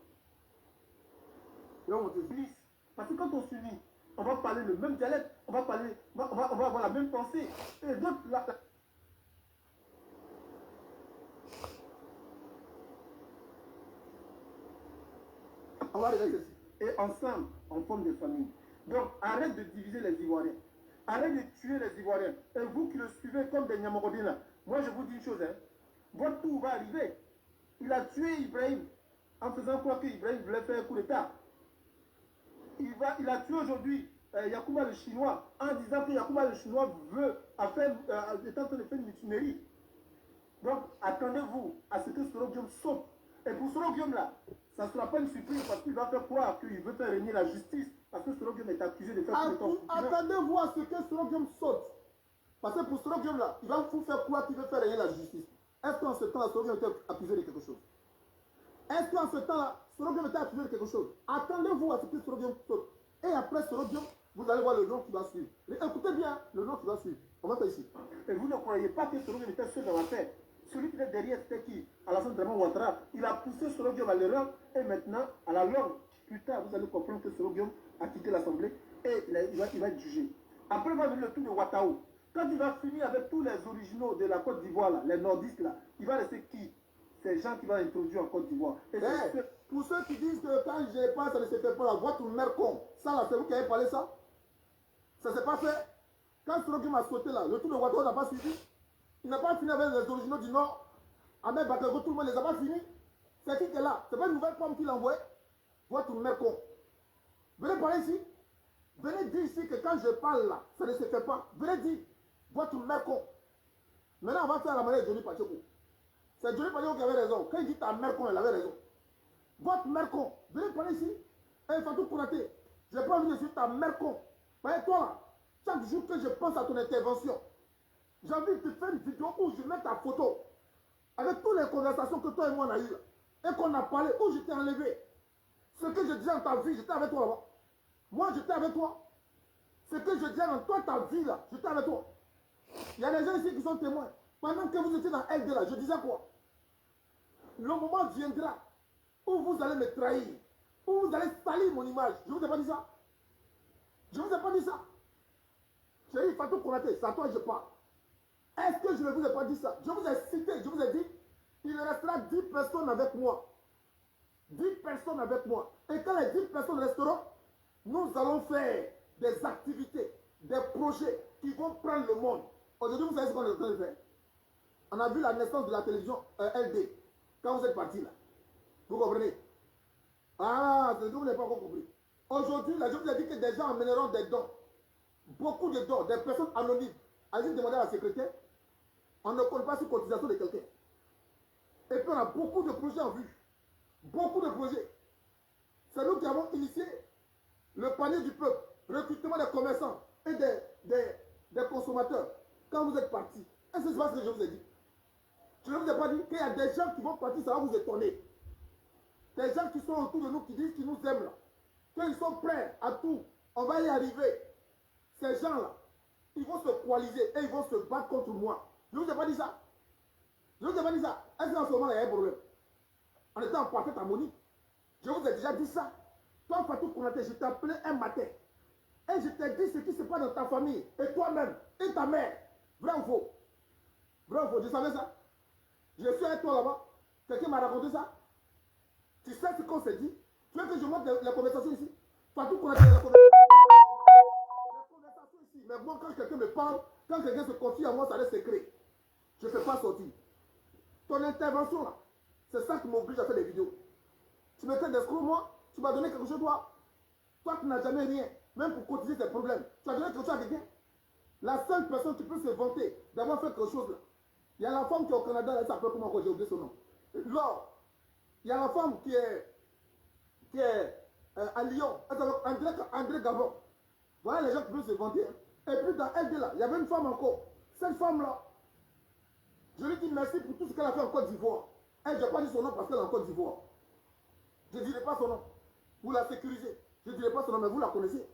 Je vais montrer ici. Parce que quand on s'unit, on va parler le même dialecte, on va avoir la même pensée. Et donc, on va regarder ici. Et ensemble, on forme des familles. Donc, arrête de diviser les Ivoiriens. Arrête de tuer les Ivoiriens. Et vous qui le suivez comme des Nyamorodina, moi je vous dis une chose, hein. Votre tour va arriver. Il a tué Ibrahim en faisant croire qu'Ibrahim voulait faire un coup d'État. Il a tué aujourd'hui Yacouba le Chinois en disant que Yacouba le Chinois est en train de faire une mutinerie. Donc, attendez-vous à ce que Sorogium saute. Et pour Sorogium là, ça ne sera pas une surprise parce qu'il va faire croire qu'il veut faire régner la justice parce que Sorogium est accusé de faire coup d'État. Attendez-vous à ce que Sorogium saute. Parce que pour Sorogium là, il va vous faire croire qu'il veut faire régner la justice. Est-ce qu'en ce temps-là, Sorogium était accusé de quelque chose? Est-ce qu'en ce temps-là, Sorogium était accusé de quelque chose? Attendez-vous à ce que Sorogium saute. Et après Sorogium, vous allez voir le nom qui va suivre. Écoutez bien le nom qui va suivre. On va faire ici. Et vous ne croyez pas que Sorogium était seul dans la terre. Celui qui est derrière, c'était qui? Alassane Draman Ouattara. Il a poussé Sorogium à l'erreur et maintenant, à la longue, plus tard, vous allez comprendre que Sorogium a quitté l'Assemblée et il va être jugé. Après, va venir le tour de Ouattao. Quand il va finir avec tous les originaux de la Côte d'Ivoire, les nordistes, là, il va rester qui? Ces gens qui vont introduire en Côte d'Ivoire. Pour ceux qui disent que quand je pense, ça ne se fait pas, votre mère con, ça là, c'est vous qui avez parlé ça? Ça ne s'est pas fait? Quand Sorogium a sauté là, le tour de Ouattao n'a pas suivi? Il n'a pas fini avec les originaux du Nord. Ahmed Bakayoko, tout le monde ne les a pas finis. C'est qui est là? C'est pas une nouvelle pomme qu'il a envoyée? Votre mère con. Venez parler ici. Venez dire ici que quand je parle là, ça ne se fait pas. Venez dire, votre mère con. Maintenant, on va faire la manière de Johnny Pacheco. C'est Johnny Pacheco qui avait raison. Quand il dit ta mère con, elle avait raison. Votre mère con. Venez parler ici. Et Fatou Konaté, je n'ai pas envie de suivre ta mère con. Voyez toi là, chaque jour que je pense à ton intervention, j'ai envie de te faire une vidéo où je mets ta photo avec toutes les conversations que toi et moi on a eues et qu'on a parlé, où je t'ai enlevé. Ce que je disais dans ta vie, j'étais avec toi là-bas. Moi, j'étais avec toi. Ce que je disais dans toi, ta vie là, j'étais avec toi. Il y a des gens ici qui sont témoins. Pendant que vous étiez dans LD là, je disais quoi? Le moment viendra où vous allez me trahir, où vous allez salir mon image. Je vous ai pas dit ça? Je vous ai pas dit ça? Chérie, Fatou Konaté, c'est à toi que je parle. Est-ce que je ne vous ai pas dit ça? Je vous ai cité, je vous ai dit, il restera 10 personnes avec moi. 10 personnes avec moi. Et quand les 10 personnes resteront, nous allons faire des activités, des projets qui vont prendre le monde. Aujourd'hui, vous savez ce qu'on est en train de faire? On a vu la naissance de la télévision LD. Quand vous êtes parti là. Vous comprenez? Ah, c'est ce que vous n'avez pas encore compris. Aujourd'hui, là, je vous ai dit que des gens amèneront des dons. Beaucoup de dons, des personnes anonymes. Allez demander à la secrétaire. On ne compte pas sur cotisation de quelqu'un. Et puis on a beaucoup de projets en vue. Beaucoup de projets. C'est nous qui avons initié le panier du peuple, recrutement des commerçants et des consommateurs. Quand vous êtes partis, est-ce que c'est pas ce que je vous ai dit? Je ne vous ai pas dit qu'il y a des gens qui vont partir, ça va vous étonner. Des gens qui sont autour de nous, qui disent qu'ils nous aiment là. Qu'ils sont prêts à tout. On va y arriver. Ces gens-là, ils vont se coaliser et ils vont se battre contre moi. Je ne vous ai pas dit ça. Je ne vous ai pas dit ça. Est-ce qu'en ce moment, il y a un problème? On était en parfaite harmonie. Je vous ai déjà dit ça. Toi, Fatou Konaté, je t'ai appelé un matin. Et je t'ai dit ce qui se passe dans ta famille. Et toi-même. Et ta mère. Vrai ou faux? Vrai ou faux? Je savais ça. Je suis avec toi là-bas. Quelqu'un m'a raconté ça. Tu sais ce qu'on s'est dit? Tu veux que je montre la conversation ici? Fatou Konaté, la conversation ici. Mais moi, quand quelqu'un me parle, quand quelqu'un se confie à moi, ça reste secret. Je ne fais pas sortir. ton intervention là, c'est ça qui m'oblige à faire des vidéos. Tu me traites d'escroc, moi, tu m'as donné quelque chose, toi. Toi qui n'as jamais rien, même pour cotiser tes problèmes. Tu as donné quelque chose à quelqu'un. La seule personne qui peut se vanter d'avoir fait quelque chose là, il y a la femme qui est au Canada, elle s'appelle comment encore, j'ai oublié son nom. Laure, il y a la femme qui est à Lyon, elle s'appelle André Gabon. Voilà les gens qui peuvent se vanter. Hein. Et puis dans LD là, il y avait une femme encore. Cette femme là, je lui dis merci pour tout ce qu'elle a fait en Côte d'Ivoire. Elle, je n'ai pas dit son nom parce qu'elle est en Côte d'Ivoire. Je ne dirai pas son nom. Vous la sécurisez. Je ne dirai pas son nom, mais vous la connaissez.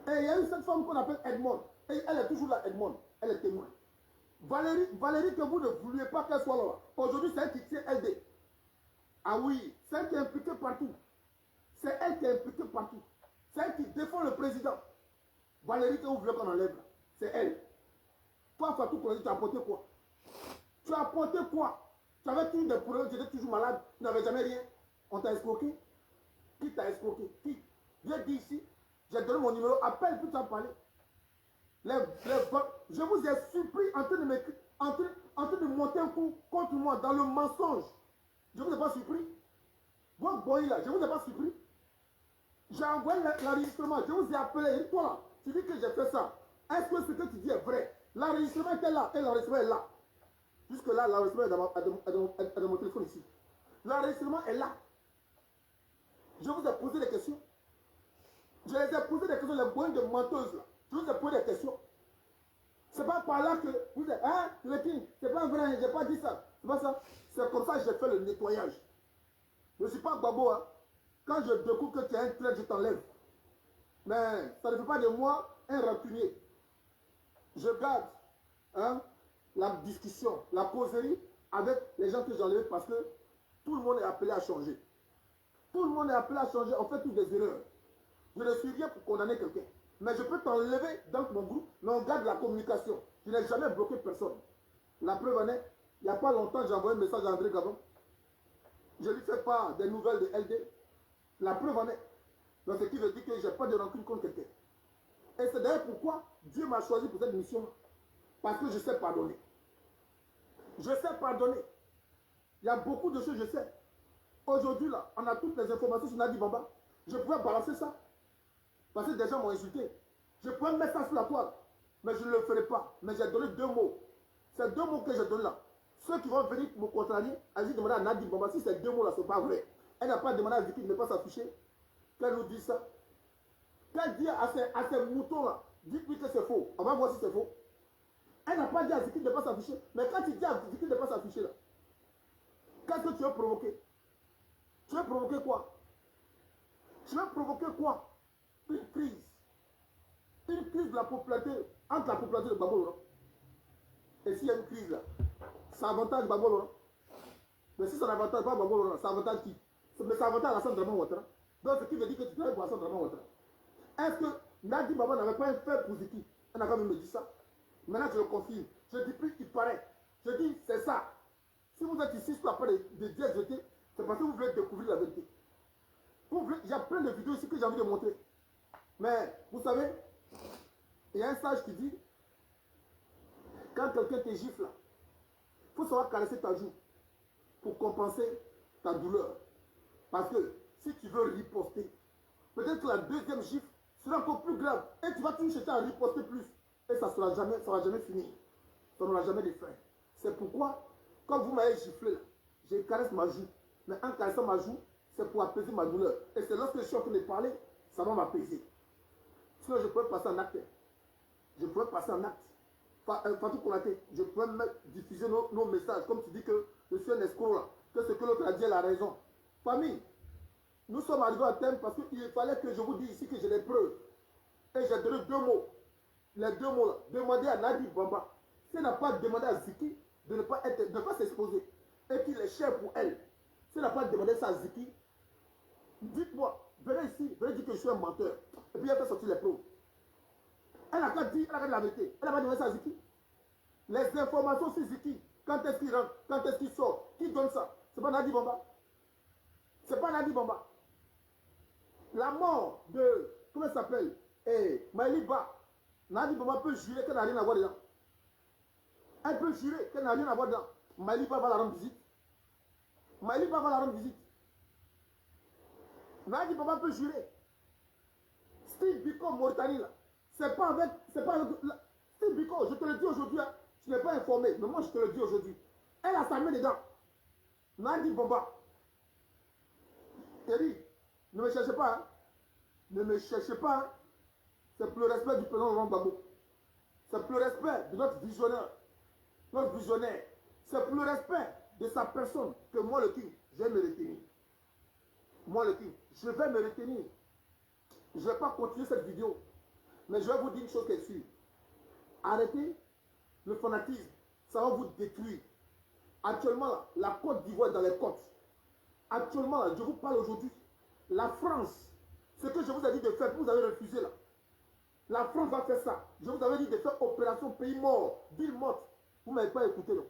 Et il y a eu cette femme qu'on appelle Edmond. Et elle est toujours là, Edmond. Elle est témoin. Valérie, que vous ne vouliez pas qu'elle soit là. Aujourd'hui, c'est elle qui tient LD. Ah oui, c'est elle qui est impliquée partout. C'est elle qui est impliquée partout. C'est elle qui défend le président. Valérie, que vous voulez qu'on enlève, c'est elle. Toi, Fatou Koulibaly, tu as apporté quoi? Tu as apporté quoi? Tu avais toujours des problèmes, tu étais toujours malade, tu n'avais jamais rien. On t'a escroqué? Qui t'a escroqué? Qui? Viens dire ici, j'ai donné mon numéro, appelle, puis tu as parlé. Je vous ai surpris en train de monter un coup contre moi dans le mensonge. Je ne vous ai pas surpris. Votre boy là, je ne vous ai pas surpris. J'ai envoyé l'enregistrement, je vous ai appelé, et toi là, tu dis que j'ai fait ça. Est-ce que ce que tu dis est vrai? L'enregistrement était là, et l'enregistrement est là. Jusque là, l'enregistrement est dans mon téléphone ici. L'enregistrement est là. Je vous ai posé des questions. Je les ai posé des questions, les boîtes de menteuses là. Je vous ai posé des questions. C'est pas par là que vous êtes, hein, le king, c'est pas vrai, j'ai pas dit ça. C'est pas ça. C'est comme ça que j'ai fait le nettoyage. Je ne suis pas babo, hein. Quand je découvre que tu as un trait, je t'enlève. Mais ça ne fait pas de moi un rancunier. Je garde hein, la discussion, la causerie avec les gens que j'ai enlevés parce que tout le monde est appelé à changer. Tout le monde est appelé à changer, on fait toutes des erreurs. Je ne suis rien pour condamner quelqu'un. Mais je peux t'enlever dans mon groupe, mais on garde la communication. Je n'ai jamais bloqué personne. La preuve en est, il n'y a pas longtemps, j'ai envoyé un message à André Gabon. Je lui fais part des nouvelles de LD. La preuve en est. Donc, ce qui veut dire que je n'ai pas de rancune contre quelqu'un. Et c'est d'ailleurs pourquoi Dieu m'a choisi pour cette mission. Parce que je sais pardonner. Je sais pardonner. Il y a beaucoup de choses, je sais. Aujourd'hui, là, on a toutes les informations sur Nadi Bamba. Je pouvais balancer ça. Parce que des gens m'ont insulté. Je pourrais mettre ça sur la toile. Mais je ne le ferai pas. Mais j'ai donné 2 mots. Ces 2 mots que je donne là. Ceux qui vont venir me contrarier, allez demander à Nadi Bamba si ces 2 mots là, ce n'est pas vrai. Elle n'a pas demandé à Ziki de ne pas s'afficher. Qu'elle nous dise ça. Qu'elle dit à ces moutons là, dites-lui que c'est faux. On va voir si c'est faux. Elle n'a pas dit à Ziki de ne pas s'afficher. Mais quand tu dis à Ziki de ne pas s'afficher là, qu'est-ce que tu veux provoquer? Tu veux provoquer quoi? Tu veux provoquer quoi? Une crise. Une crise de la popularité, entre la popularité de Gbagbo Laurent. Et s'il y a une crise là, ça avantage Gbagbo Laurent. Mais si ça n'avantage pas Gbagbo Laurent, ça avantage qui? Mais ça avantage Alassane Dramane Ouattara. Donc ce qui veut dire que tu travailles pour Alassane Dramane Ouattara. Est-ce que Nadi Bamba n'avait pas un fait pour Ziki? Elle n'a pas même dit ça. Maintenant je le confirme. Je dis plus qu'il paraît. Je dis c'est ça. Si vous êtes ici sur la part de Dieu jeté, c'est parce que vous voulez découvrir la vérité. Il y a plein de vidéos ici que j'ai envie de montrer. Mais vous savez, il y a un sage qui dit, quand quelqu'un te gifle, il faut savoir caresser ta joue pour compenser ta douleur. Parce que si tu veux riposter, peut-être que la deuxième gifle sera encore plus grave. Et tu vas toujours chercher à riposter plus. Et ça ne va jamais finir. Ça n'aura jamais de fin. C'est pourquoi, quand vous m'avez giflé, là, je caresse ma joue. Mais en caressant ma joue, c'est pour apaiser ma douleur. Et c'est lorsque je suis en train de parler, ça va m'apaiser. Sinon, je pourrais passer en acte. Je pourrais passer en acte. Fatou Konaté, je pourrais diffuser nos messages. Comme tu dis que je suis un escroc là. Que ce que l'autre a dit, elle a raison. Famille, nous sommes arrivés à terme parce qu'il fallait que je vous dise ici que j'ai des preuves. Et j'ai donné 2 mots. Les 2 mots là. Demandez à Nadi Bamba. Si elle n'a pas demandé à Ziki de ne pas s'exposer. Et qu'il est cher pour elle. Si elle n'a pas demandé ça à Ziki, dites-moi, venez ici, venez dire que je suis un menteur. Et puis elle fait sortir les preuves. Elle n'a pas dit, elle a dit la vérité. Elle n'a pas demandé ça à Ziki. Les informations sur Ziki, quand est-ce qu'il rentre, quand est-ce qu'il sort, qui donne ça? C'est pas Nadi Bamba. C'est pas Nadi Bamba. La mort de, comment elle s'appelle, Maëli Ba, Nadi Bamba peut jurer qu'elle n'a rien à voir dedans. Elle peut jurer qu'elle n'a rien à voir dedans. Maïliba va la rendre visite. Maïliba va la rendre visite. Nadi Baba peut jurer. Steve Biko, Mauritanie, là. C'est pas avec. Steve Biko, je te le dis aujourd'hui, hein, tu n'es pas informé, mais moi je te le dis aujourd'hui. Elle a sa main dedans. Nadi Baba. Thierry, ne me cherchez pas. Hein. Ne me cherchez pas. Hein. C'est pour le respect du président Laurent Gbagbo. C'est pour le respect de notre visionnaire. Notre visionnaire. C'est pour le respect de sa personne que moi, le king, je vais me retenir. Moi, le king, je vais me retenir. Je ne vais pas continuer cette vidéo. Mais je vais vous dire une chose qui est sûre. Arrêtez le fanatisme. Ça va vous détruire. Actuellement, là, la Côte d'Ivoire est dans les côtes. Actuellement, là, je vous parle aujourd'hui. La France, ce que je vous ai dit de faire, vous avez refusé là. La France va faire ça. Je vous avais dit de faire opération pays mort, ville morte. Vous ne m'avez pas écouté, non.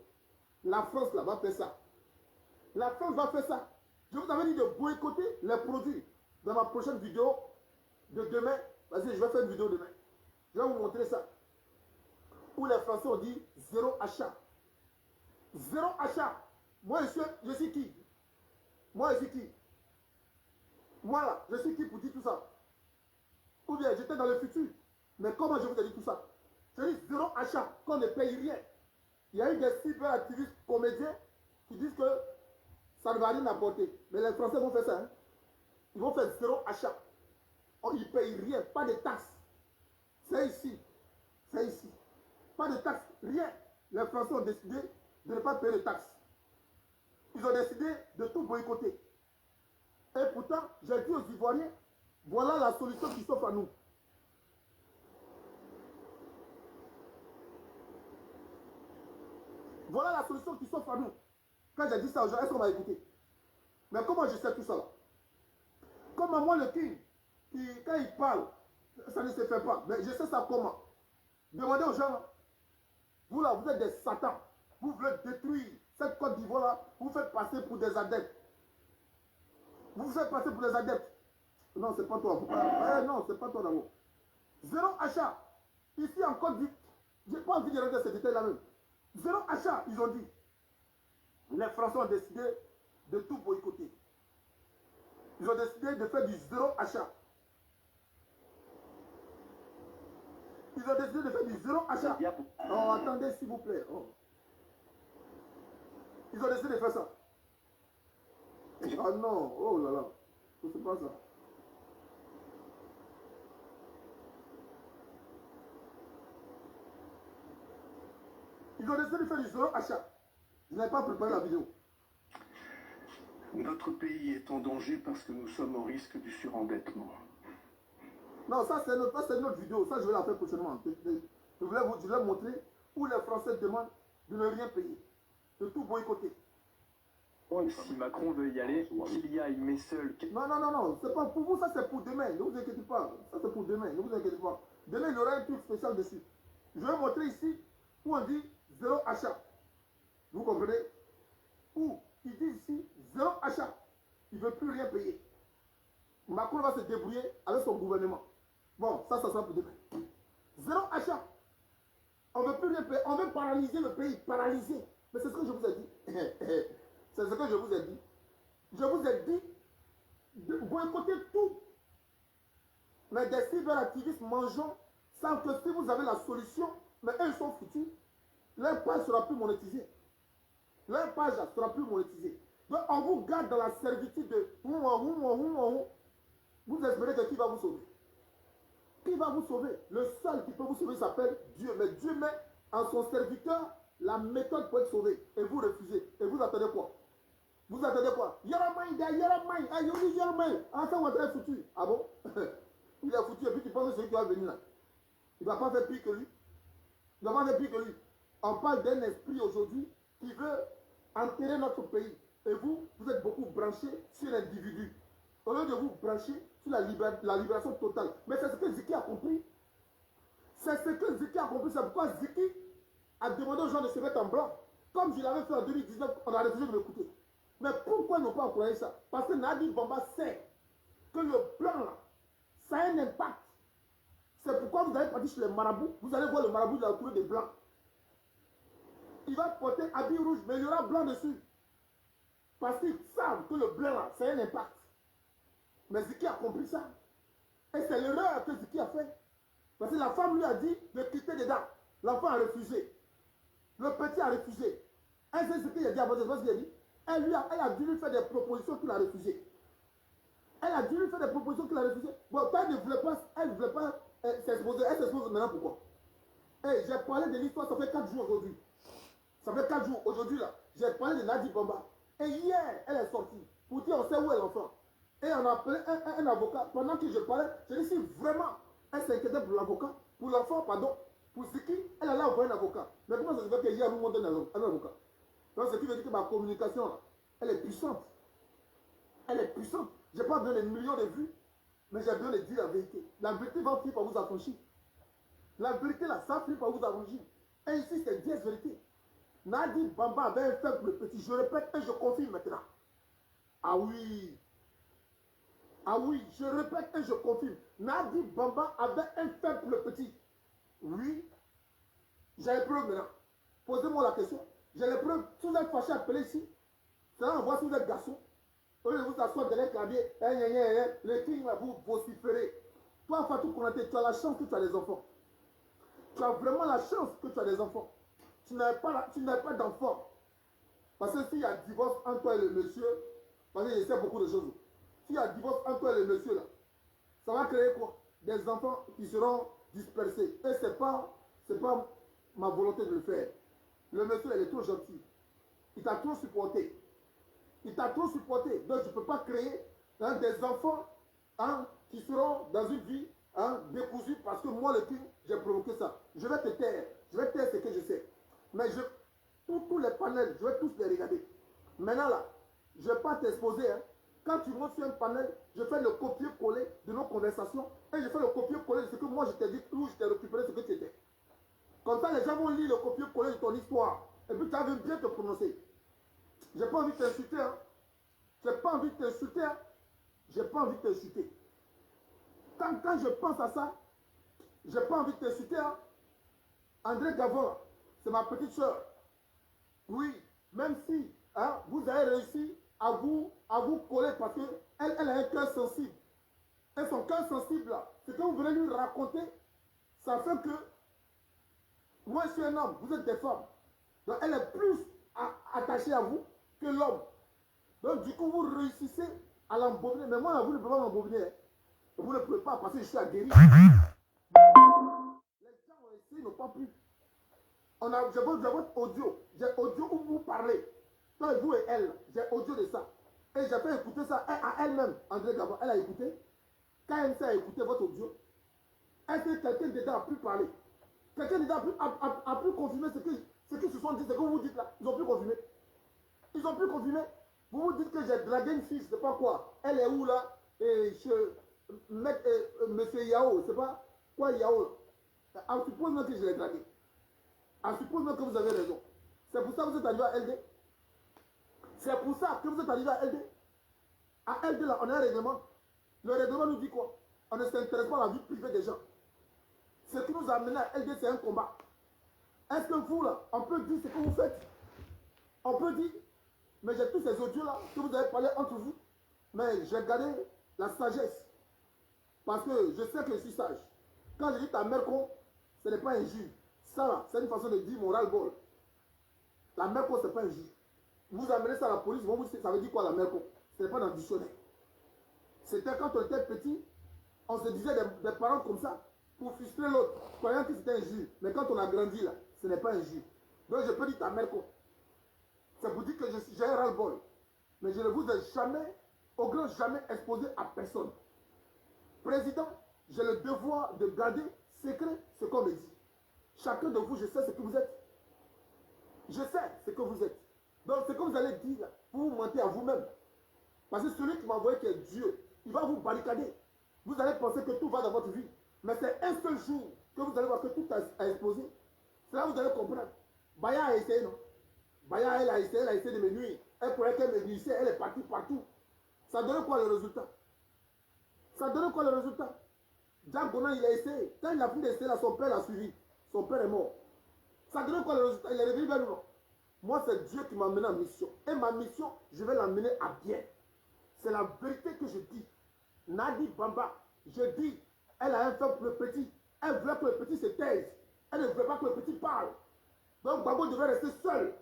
La France là va faire ça. La France va faire ça. Je vous avais dit de boycotter les produits. Dans ma prochaine vidéo de demain, vas-y, je vais faire une vidéo demain. Je vais vous montrer ça. Où les Français ont dit zéro achat. Zéro achat. Moi, je suis qui? Moi, je suis qui? Moi, là, je suis qui pour dire tout ça? Ou bien, j'étais dans le futur. Mais comment je vous ai dit tout ça? Je dis zéro achat, qu'on ne paye rien. Il y a eu des cyberactivistes comédiens qui disent que ça ne va rien apporter. Mais les Français vont faire ça. Hein? Ils vont faire zéro achat. Oh, ils ne payent rien, pas de taxes. C'est ici. C'est ici. Pas de taxes, rien. Les Français ont décidé de ne pas payer de taxes. Ils ont décidé de tout boycotter. Et pourtant, j'ai dit aux Ivoiriens, voilà la solution qui s'offre à nous. Voilà la solution qui s'offre à nous. Quand j'ai dit ça aux gens, est-ce qu'on m'a écouté? Mais comment je sais tout ça là? Comment moi le king, quand il parle, ça ne se fait pas. Mais je sais ça comment. Demandez aux gens, vous là, vous êtes des satans. Vous voulez détruire cette Côte d'Ivoire là, vous faites passer pour des adeptes. Vous faites passer pour des adeptes. Non, c'est pas toi. Non, c'est pas toi d'abord. Zéro achat. Ici en Côte d'Ivoire, j'ai pas envie de rentrer dans ces détails là même. Zéro achat, ils ont dit. Les Français ont décidé de tout boycotter. Ils ont décidé de faire du zéro achat. Ils ont décidé de faire du zéro achat. Oh, attendez s'il vous plaît. Oh. Ils ont décidé de faire ça. Ah non, oh là là. C'est pas ça. Ils ont décidé de faire du zéro achat. Je n'ai pas préparé la vidéo. Notre pays est en danger parce que nous sommes au risque du surendettement. Non, ça c'est notre vidéo. Ça, je vais la faire prochainement. Je voulais montrer où les Français demandent de ne rien payer. De tout boycotter. Si Macron veut y aller, qu'il y aille, mais seul. Non. C'est pas pour vous, ça c'est pour demain. Ne vous inquiétez pas. Ça c'est pour demain. Ne vous inquiétez pas. Demain, il y aura un truc spécial dessus. Je vais montrer ici où on dit zéro achat. Vous comprenez? Où ils disent ici zéro achat. Il ne veut plus rien payer. Macron va se débrouiller avec son gouvernement. Bon, ça sera pour demain. Zéro achat. On ne veut plus rien payer. On veut paralyser le pays. Paralyser. Mais c'est ce que je vous ai dit. C'est ce que je vous ai dit. Je vous ai dit de boycotter tout. Mais des cyberactivistes mangeant sans que si vous avez la solution, mais eux sont foutus. Leur page sera plus monétisée. Leur page sera plus monétisée. Donc on vous garde dans la servitude de vous espérez que qui va vous sauver? Qui va vous sauver? Le seul qui peut vous sauver s'appelle Dieu. Mais Dieu met en son serviteur la méthode pour être sauvé. Et vous refusez. Et vous attendez quoi? Vous attendez quoi? Yaramai. Ah, ça, on est foutu. Ah bon? Il est foutu. Et puis tu penses que celui qui va venir là, il ne va pas faire pire que lui. Il ne va pas faire pire que lui. On parle d'un esprit aujourd'hui qui veut enterrer notre pays. Et vous, vous êtes beaucoup branchés sur l'individu. Au lieu de vous brancher sur la libération totale. Mais c'est ce que Ziki a compris. C'est ce que Ziki a compris. C'est pourquoi Ziki a demandé aux gens de se mettre en blanc. Comme je l'avais fait en 2019, on a refusé de m'écouter. Mais pourquoi ne pas encourager ça? Parce que Nadi Bamba sait que le blanc, là, ça a un impact. C'est pourquoi vous allez partir chez les marabouts. Vous allez voir le marabout, il a trouvé des blancs. il va porter habit rouge, mais il y aura blanc dessus. Parce qu'ils savent que le blanc là, c'est un impact. Mais Ziki a compris ça. Et c'est l'erreur que Ziki a fait. Parce que la femme lui a dit de quitter dedans. L'enfant a refusé. Le petit a refusé. Elle sait ce qu'il a dit à votre ce qu'il a dit. Elle a dû lui faire des propositions qu'il a refusées. Elle a dû lui faire des propositions qu'il a refusées. Bon, quand elle ne voulait pas s'exposer. Elle s'expose maintenant pourquoi? Hey, j'ai parlé de l'histoire, ça fait 4 jours aujourd'hui. Ça fait 4 jours aujourd'hui là. J'ai parlé de Nadi Bamba. Et hier, elle est sortie pour dire on sait où est l'enfant. Et on a appelé un avocat. Pendant que je parlais, j'ai dit si vraiment elle s'inquiétait pour l'avocat, pour l'enfant, pardon, pour Ziki, elle allait envoyer un avocat. Mais comment ça se fait qu'hier, nous montre un avocat? Donc, ce qui veut dire que ma communication, là, elle est puissante. Elle est puissante. Je n'ai pas besoin de millions de vues, mais j'ai besoin de dire la vérité. La vérité va finir par vous affranchir. La vérité, là, ça finit par vous affranchir. Et ici, c'est 10 vérités. Nadi Bamba avait un faible pour le petit. Je répète et je confirme maintenant. Ah oui. Ah oui, je répète et je confirme. Nadi Bamba avait un faible pour le petit. Oui. J'ai les preuves maintenant. Posez-moi la question. J'ai les preuves. Si vous êtes fâché, appelez ici. Ça va voir si vous êtes garçon. Au lieu de vous asseoir derrière le clavier, le king va vous vociférer. Toi, Fatou Konaté, tu as la chance que tu as des enfants. Tu as vraiment la chance que tu as des enfants. Tu n'as pas d'enfants. Parce que s'il y a divorce entre toi et le monsieur, parce que je sais beaucoup de choses. S'il y a divorce entre toi et le monsieur, là, ça va créer quoi? Des enfants qui seront dispersés. Et ce n'est pas ma volonté de le faire. Le monsieur, il est trop gentil. Il t'a trop supporté. Il t'a trop supporté. Donc, tu ne peux pas créer des enfants qui seront dans une vie décousue parce que moi, le king, j'ai provoqué ça. Je vais te taire. Je vais taire ce que je sais. Mais tous les panels, je vais tous les regarder. Maintenant, là, je ne vais pas t'exposer. Quand tu montes sur un panel, je fais le copier-coller de nos conversations et je fais le copier-coller de ce que moi, je t'ai dit, où je t'ai récupéré ce que tu étais. Comme ça, les gens vont lire le copier-coller de ton histoire. Et puis, tu vas bien te prononcer. Je n'ai pas envie de t'insulter. Je n'ai pas envie de t'insulter. Je n'ai pas envie de t'insulter. Quand je pense à ça, je n'ai pas envie de t'insulter. André Gavon, c'est ma petite soeur. Oui, même si vous avez réussi à vous coller parce qu'elle a un cœur sensible. Et son cœur sensible, là, ce que vous venez lui raconter, ça fait que moi, je suis un homme, vous êtes des femmes. Donc, elle est plus attachée à vous que l'homme. Donc, du coup, vous réussissez à l'embobiner. Mais moi, vous ne pouvez pas m'embobiner. Vous ne pouvez pas parce que je suis aguerri. Les gens ont essayé, n'ont pas pu. J'ai votre audio. J'ai audio où vous parlez. Toi, vous et elle, j'ai audio de ça. Et j'ai fait écouter ça à elle-même. André Gabon, elle a écouté. Quand elle a écouté votre audio, est-ce que quelqu'un dedans a pu parler? Quelqu'un dedans a pu confirmer ce qu'ils se sont dit, ce que vous dites là. Ils ont pu confirmer. Ils ont pu confirmer. Vous vous dites que j'ai dragué une fille, je ne sais pas quoi. Elle est où là? Et monsieur Yao, c'est pas quoi Yao? En supposant que je l'ai dragué. En supposant que vous avez raison. C'est pour ça que vous êtes arrivé à LD. C'est pour ça que vous êtes arrivé à LD. À LD là, on a un règlement. Le règlement nous dit quoi? On ne s'intéresse pas à la vie privée des gens. Ce qui nous a amené à LD, c'est un combat. Est-ce que vous là, on peut dire ce que vous faites? On peut dire, mais j'ai tous ces audios là que vous avez parlé entre vous. Mais j'ai gardé la sagesse. Parce que je sais que je suis sage. Quand je dis ta mère con, ce n'est pas injure. Ça là, c'est une façon de dire moral bol. La mère con, ce n'est pas injure. Vous amenez ça à la police, ça veut dire quoi la mère con? Ce n'est pas dans le dictionnaire. C'était quand on était petit, on se disait des parents comme ça pour frustrer l'autre, croyant que c'était injure. Mais quand on a grandi là, ce n'est pas injure. Donc je peux dire ta mère con. C'est pour dire que j'ai un ras-le-bol. Mais je ne vous ai jamais, au grand jamais exposé à personne. Président, j'ai le devoir de garder secret ce qu'on me dit. Chacun de vous, je sais ce que vous êtes. Je sais ce que vous êtes. Donc ce que vous allez dire, vous mentez à vous-même. Parce que celui qui m'a envoyé qui est Dieu, il va vous barricader. Vous allez penser que tout va dans votre vie. Mais c'est un seul jour que vous allez voir que tout a explosé. C'est là que vous allez comprendre. Baya a essayé, non? Baya, elle a essayé de me nuire. Elle croyait qu'elle me nuisait, elle est partie partout. Ça donne quoi le résultat? Ça donne quoi le résultat? Jack Gonan, il a essayé. Quand il a fini d'essayer là, son père l'a suivi. Son père est mort. Ça donne quoi le résultat? Il est revenu vers nous, non? Moi, c'est Dieu qui m'a mené en mission. Et ma mission, je vais l'amener à bien. C'est la vérité que je dis. Nadi Bamba, je dis, elle a un faible pour le petit. Elle voulait que le petit se taise. Elle ne voulait pas que le petit parle. Donc Babo devait rester seul.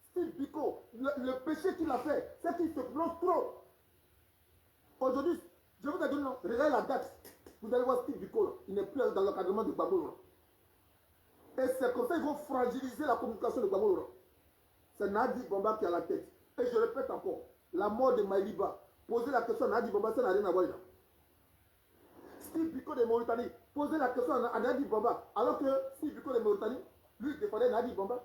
Steve Biko, le péché qu'il a fait, c'est qu'il se plonge trop. Aujourd'hui, je vous ai dit non, regardez la date. Vous allez voir Steve Biko, là. Il n'est plus dans l'encadrement de Babo. Là. Et c'est comme ça qu'ils vont fragiliser la communication de Babo. Là. C'est Nadi Bamba qui a la tête. Et je répète encore, la mort de Maïliba. Posez la question à Nadi Bamba, ça n'a rien à voir là. Steve Biko de Mauritanie, posez la question à Nadi Bamba, alors que Steve Biko de Mauritanie, lui, il défendait Nadi Bamba.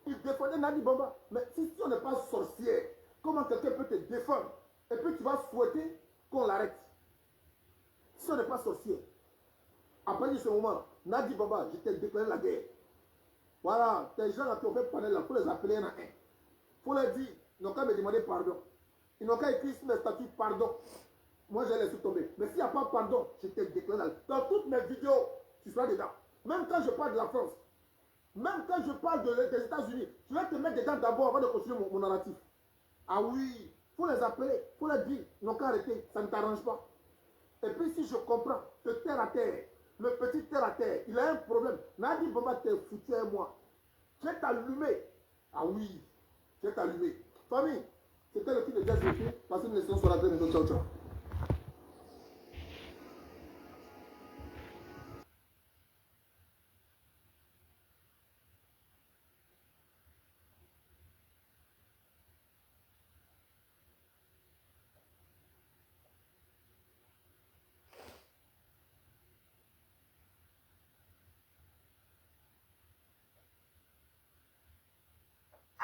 Il défendait Nadi Bamba. Mais si on n'est pas sorcier, comment quelqu'un peut te défendre? Et puis tu vas souhaiter qu'on l'arrête. Si on n'est pas sorcier, à partir de ce moment, Nadi Bamba, je t'ai déclaré la guerre. Voilà, tes gens là qui ont fait panel là, il faut les appeler un à un. Il faut leur dire, ils n'ont qu'à me demander pardon. Ils n'ont qu'à écrire sur mes statuts pardon. Moi, j'ai laissé tomber. Mais s'il n'y a pas pardon, je t'ai déclaré. Dans toutes mes vidéos, tu seras dedans. Même quand je parle de la France, même quand je parle des États-Unis, je vais te mettre dedans d'abord avant de continuer mon narratif. Ah oui, il faut les appeler, il faut leur dire, ils n'ont qu'à arrêter, ça ne t'arrange pas. Et puis si je comprends que terre à terre, le petit terre à terre, il a un problème. Nadi Bamba t'es foutu à moi. Je vais t'allumer. Ah oui, je vais t'allumer. Famille, c'était le titre de Jazz Vécu. Passez une leçon sur la télé. Ciao, ciao.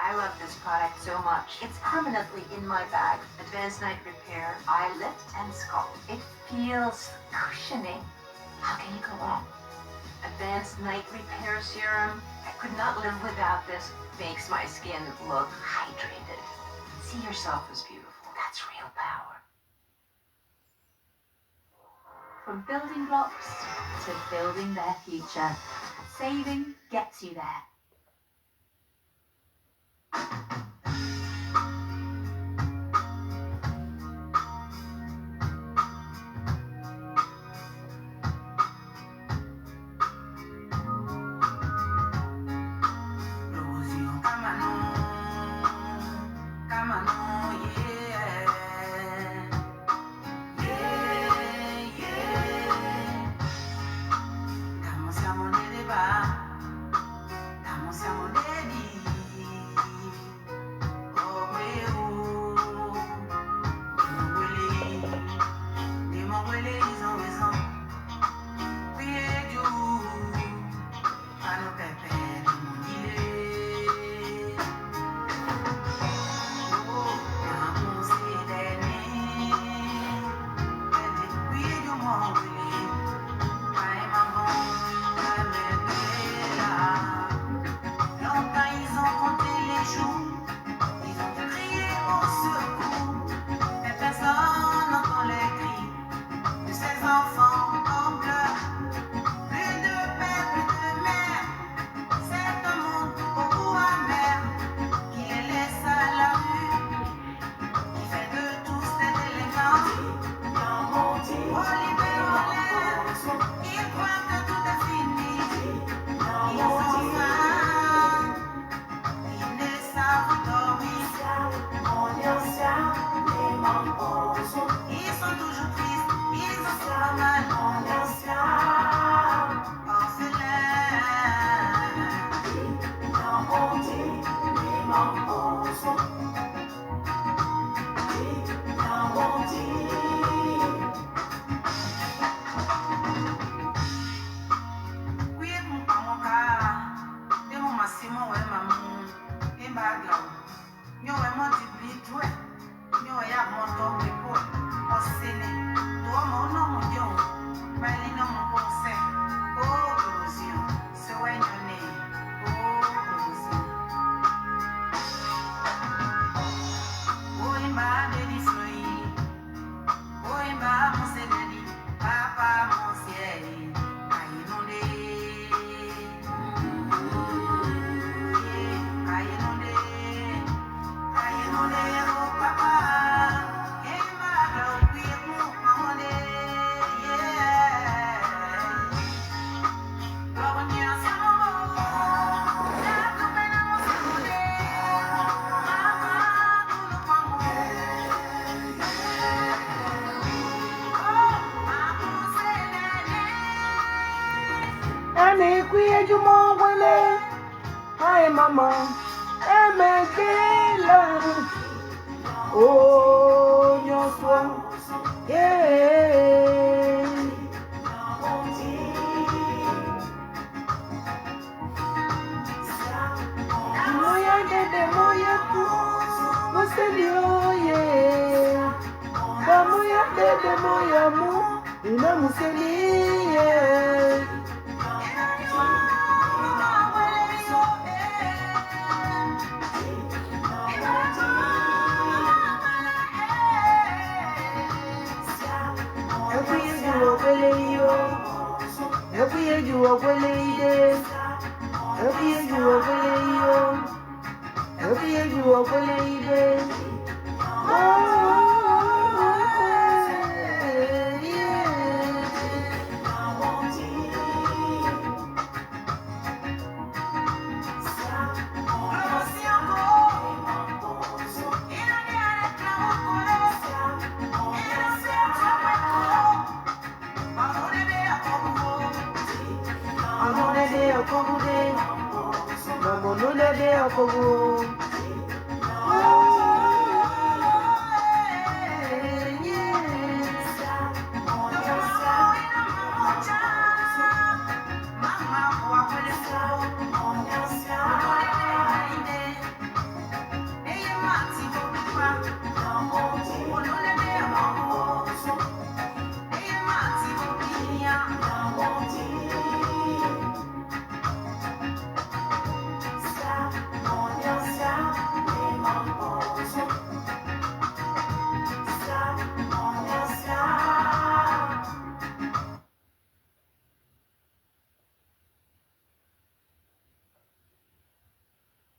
I love this product so much. It's permanently in my bag. Advanced Night Repair, Eye Lift and Sculpt. It feels cushioning. How can you go wrong? Advanced Night Repair Serum. I could not live without this. Makes my skin look hydrated. See yourself as beautiful. That's real power. From building blocks to building their future, saving gets you there. Ejumo wele, hi mama, emekela. Oh, nyoswa, yeah. Moya dede moya tu, museli oye. Ba moya dede moya mu, ina museli yeah. Every year you are willing, every year you are willing, every year you are willing. Oh,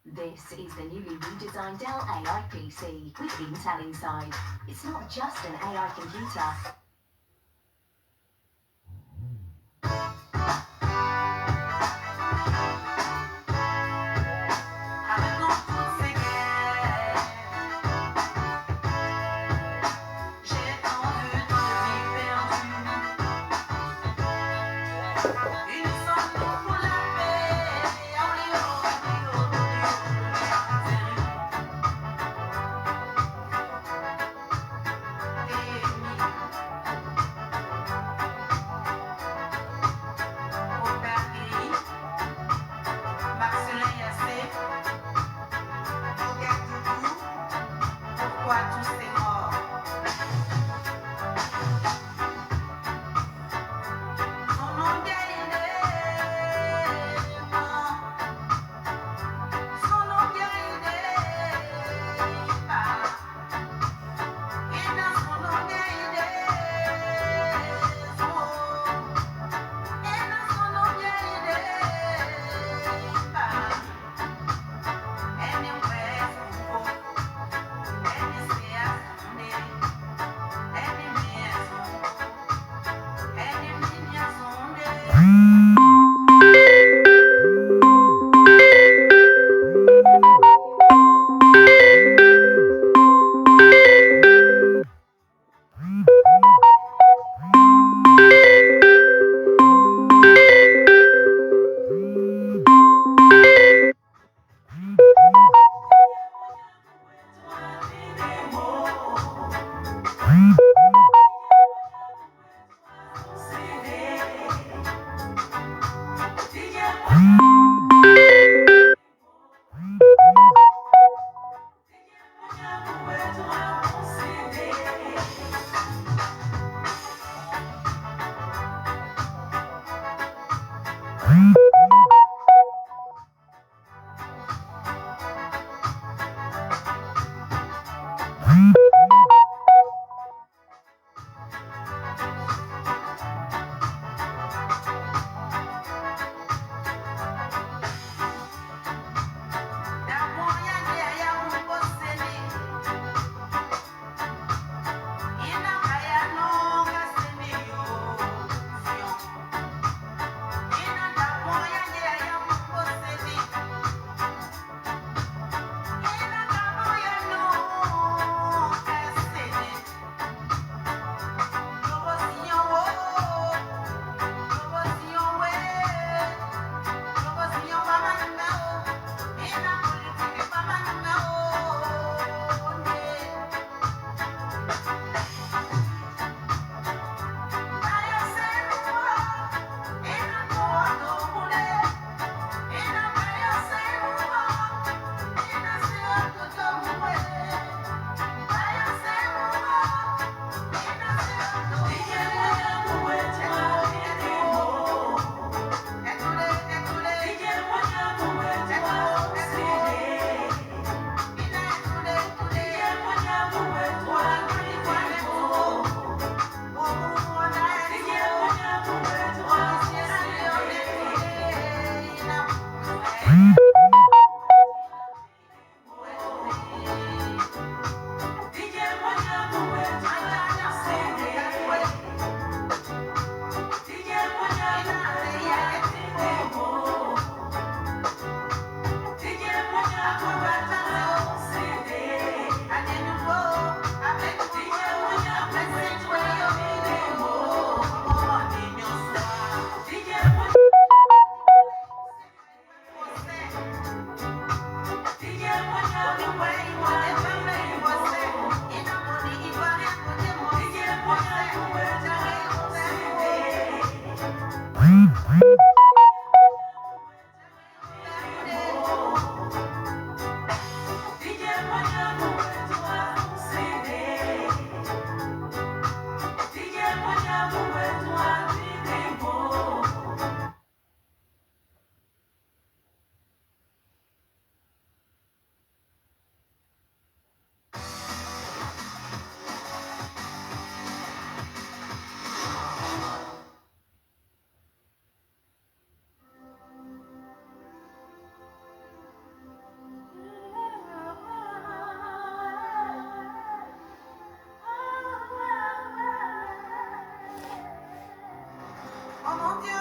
This is the newly redesigned Dell AI PC with Intel inside. It's not just an AI computer. Oh mon Dieu,